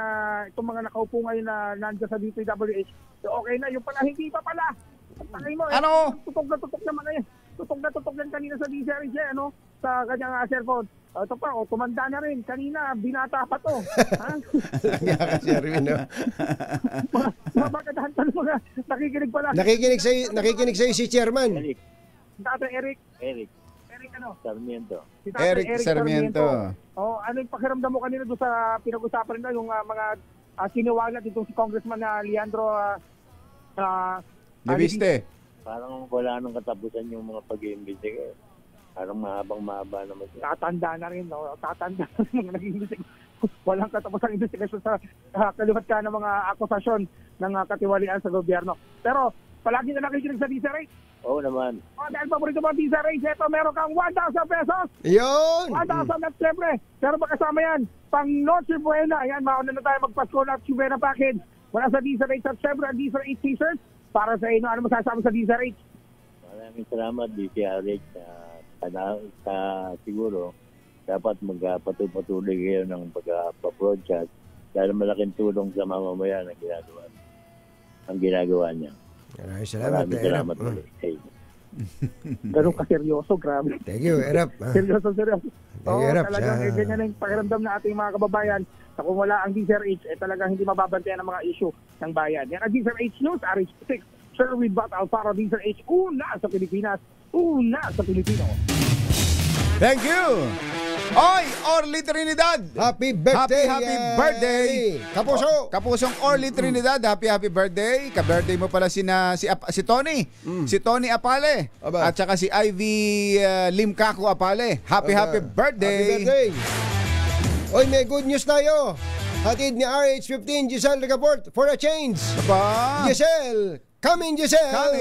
itong mga nakaupo ngayon na nandiyan sa DPWH. Okay na, yung pala hindi pa pala. Ano? Tutok na tutok naman ngayon. Tutok na tutok yan kanina sa DZRH, sa kanyang cellphone. Ito pa, tumanda na rin. Kanina, binata pa to. Kaya ka, Sherwin, no? Bakit mga nakikinig pala? Nakikinig sa'yo si Chairman. Eric. Eric ano? Sarmiento. Si Eric Sarmiento. Ano yung pakiramdam mo kanina doon sa pinag-usapan nila, yung mga siniwalat itong si Congressman Leandro Nabiste. Parang wala nang katapusan yung mga pag-iimbestiga. Parang mahaba naman siya. Tatanda na rin, no? Tatanda na rin mga nag-iimbestiga. Walang katapusang investigasyon sa kaliwat ka ng mga akusasyon ng katiwalian sa gobyerno. Pero palagi na nakikinig sa DZRH. Oo naman. Dahil paborito mo DZRH, ito meron kang 1,000 pesos. Yun! 1,000 at siyempre. Pero makasama yan, pang Noche Buena. Ayan, mauna na tayo magpasko na Noche Buena package. Wala sa DZRH at siyempre ang DZRH t-shirt. Para sa inyo, ano masasabi sa DZRH? Maraming salamat, DZRH. Siguro, dapat magpatuloy kayo ng pagpa-broadcast dahil malaking tulong sa mamamayan ang ginagawa niya. Maraming salamat. Ganun ka-seryoso, grabe. Thank you, Erap. Seryoso. Erap. Talagang ganyan ang pakiramdam na ating mga kababayan na kung wala ang DZRH, talagang hindi mababantayan ang mga issue ng bayan. Yan ang DZRH News, RH6, Sherwin Bat Alfaro, DZRH, una sa Pilipinas, una sa Pilipino. Thank you! Oy, Orly Trinidad! Happy birthday! Happy birthday! Kapusong Orly Trinidad, happy birthday! Ka-birthday mo pala si Tony. Si Tony Apale. At saka si Ivy Limcaco Apale. Happy birthday! Happy birthday! Oy, may good news tayo. Hatid ni RH15 Giselle Regaport for a change. Giselle! Come in, Giselle!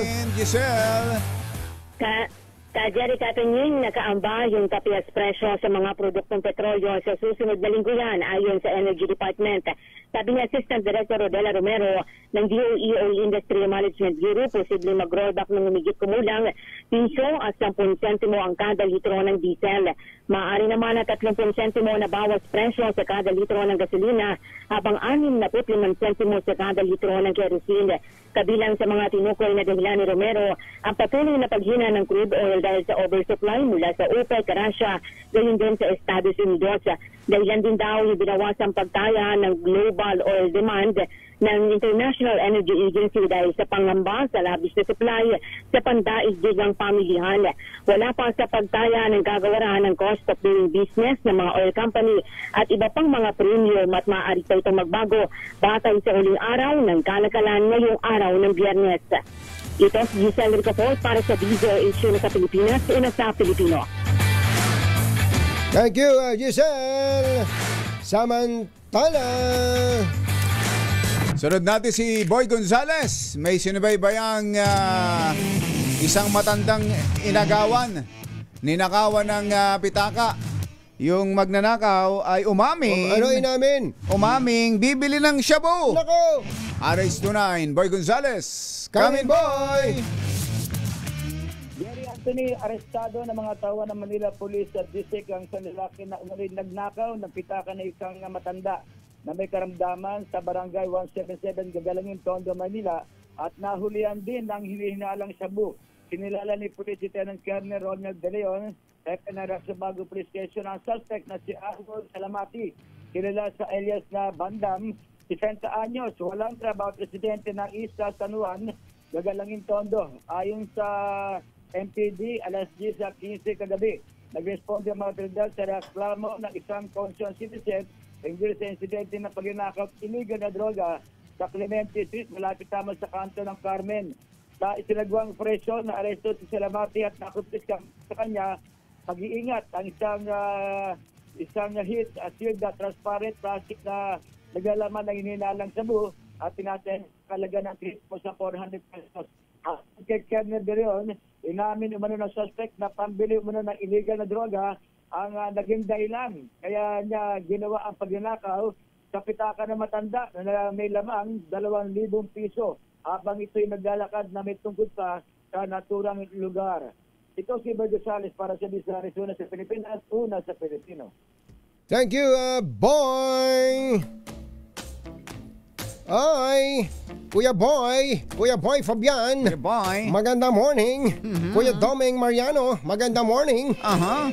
Jerry Katunying, nakaamba yung kapias presyo sa mga produktong petrolyo sa susunod na linggo yan ayon sa Energy Department. Sabi ni Assistant Director Rodela Romero ng DOE Oil Industry Management Bureau, posible mag-rollback ng humigit kumulang 10 at 10 sentimo ang kada litro ng diesel. Maaari naman na 30 sentimo na bawas presyo sa kada litro ng gasolina habang 65 sentimo sa kada litro ng kerosene. Kabilang sa mga tinukoy na dahilan ni Romero ang patuloy na paghina ng crude oil dahil sa oversupply mula sa OPEC, Russia, gayon din sa Estados Unidos. Dahilan din daw yung binawasang pagtaya ng global oil demand ng International Energy Agency dahil sa pangamba sa labis na supply sa pandaigdigang pamilihan. Wala pa sa pagtaya ng kagawaran ng cost of doing business ng mga oil company at iba pang mga premium at maaari pa itong magbago batay sa huling araw ng kalakalan ngayong araw ng Biyernes. Ito si Giselle Ricafort para sa DZRH na sa Pilipinas, una sa Pilipino. Thank you, Giselle. Samantala. Sunod natin si Boy Gonzales. May sinubaybayang isang matandang inagawan. Ninakawan ng pitaka. Yung magnanakaw ay umaming. Ano inamin? Umaming bibili ng shabu. Nako! RH29, Boy Gonzales. Come in, boy! Jerry Anthony, arestado ng mga tawa ng Manila Police at District ang isang lalaki na umulit nagnakaw ng pitaka na isang matanda na may karamdaman sa Barangay 177 Gagalangin, Tondo, Manila at nahulihan din ng hinihinalang shabu. Kinilala ni Police Lieutenant Colonel Ronald De Leon, Secretary sa Bago Police Station ang suspect na si Arnold Salamati, kilala sa alias na Bandam, 60 anyos, walang trabaho, presidente ng Isa San Juan, Gagalangin, Tondo. Ayon sa MPD, alas 10:15 kagabi, nag-responde ang mga otoridad sa reklamo ng isang concerned citizen hinggil sa insidente ng pagnanakaw illegal na droga sa Clemente Street, malapit tama sa kanto ng Carmen. Sa isinagawang operasyon na aresto si Salamati at nakumpis sa kanya pag-iingat ang isang hit at sealed na transparent plastic na naglalaman ng hininalang sabu at tinasin kalaga ng hit mo sa 400 pesos. At kay Colonel De Leon, inamin umano ng suspect na pambili umano ng illegal na droga ang naging dahilan. Kaya niya ginawa ang pagnanakaw sa pitaka na matanda na may lamang 2,000 piso habang ito'y naglalakad na may tungkol pa sa naturang lugar. Ito si Boy Gonzales para sa Disaris, una sa Pilipinas, una sa Pilipino. Thank you, boy! Ay, Kuya Boy Fabian. Kuya Boy. Magandang morning. Kuya Domeng Mariano, magandang morning.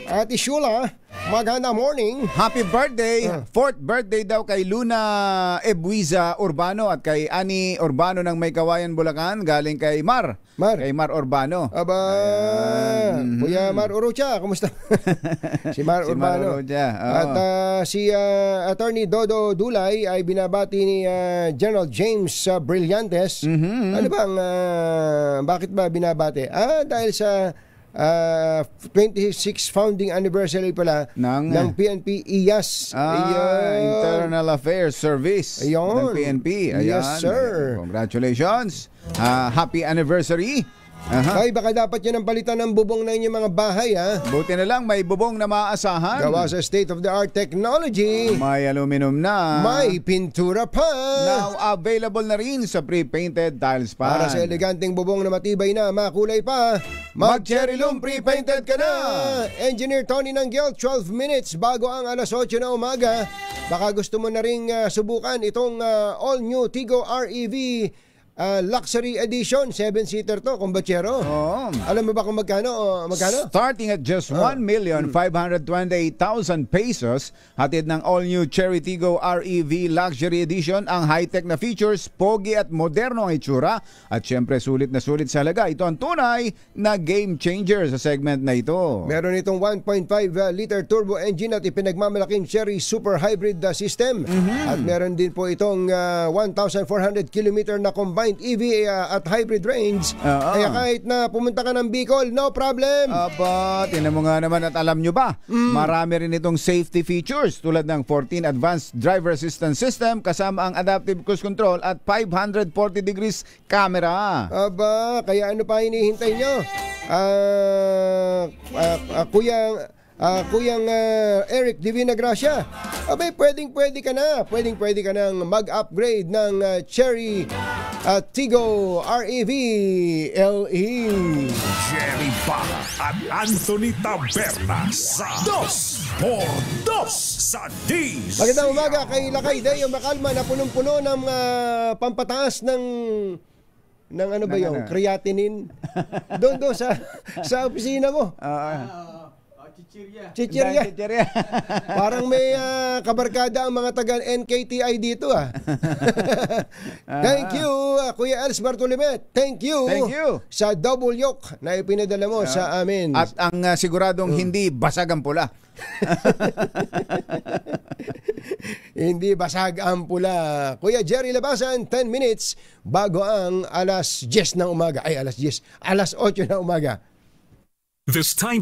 Ate Shula, magandang morning. Happy birthday. 4th birthday daw kay Luna Ebuiza Urbano at kay Ani Urbano ng May Kawayan, Bulacan. Galing kay Mar. Kay Mar Urbano. Aba, Kuya Mar Urucha, kumusta? Si Mar Urbano. At si Attorney Dodo Dulay ay binabati ni General James Brillantes. Ano bang, bakit ba binabati? Dahil sa 26th founding anniversary pala ng PNP IAS. Internal Affairs Service ng PNP. Ayan. Yes, sir. Congratulations. Happy anniversary. Ay, baka dapat yan ang palitan ng bubong na inyong mga bahay, ha? Buti na lang may bubong na maaasahan. Gawa sa state-of-the-art technology. May aluminum na. May pintura pa. Now available na rin sa pre-painted tiles pan. Para sa eleganteng bubong na matibay na, makulay pa, mag-Cherry Loom pre-painted ka na. Engineer Tony Nanggel, 12 minutes bago ang alas 8 na umaga. Baka gusto mo na ring subukan itong all-new Tigo REV luxury edition, 7-seater to, kumbachero. Alam mo ba kung magkano? Starting at just 1,528,000 pesos, hatid ng all-new Cherry Tigo REV Luxury Edition ang high-tech na features, pogi at moderno ang itsura, at syempre sulit na sulit sa halaga. Ito ang tunay na game changer sa segment na ito. Meron itong 1.5 liter turbo engine at ipinagmamalaking Cherry Super Hybrid system. At meron din po itong 1,400 kilometer na combined EV at hybrid range. Kaya kahit na pumunta ka ng Bicol, no problem. Aba, tinan mo nga naman at alam nyo ba, marami rin itong safety features tulad ng 14 Advanced Driver Assistance System kasama ang Adaptive Cruise Control at 540 degrees camera. Aba, kaya ano pa hinihintay nyo? Kuya Kuyang Eric Divina Gracia, abay pwedeng-pwede ka na. Pwedeng-pwede ka nang mag-upgrade ng Cherry Tigo REV LE. Jerry Bala at Anthony Taberna sa 2x2 sa DZRH. Magandang umaga kay Lakay Deo Makalma na punong-puno ng pampataas ng ano ba yung creatinine doon sa opisina mo. Chichirya. Parang may kabarkada ang mga taga NKTI dito Thank you Kuya Els Bartolome. Thank you sa double yoke na ipinadala mo sa amin. At ang siguradong hindi basag ang pula. Hindi basag ang pula. Kuya Jerry Labasan, 10 minutes bago ang alas 10 ng umaga. Ay, alas 8 ng umaga. This time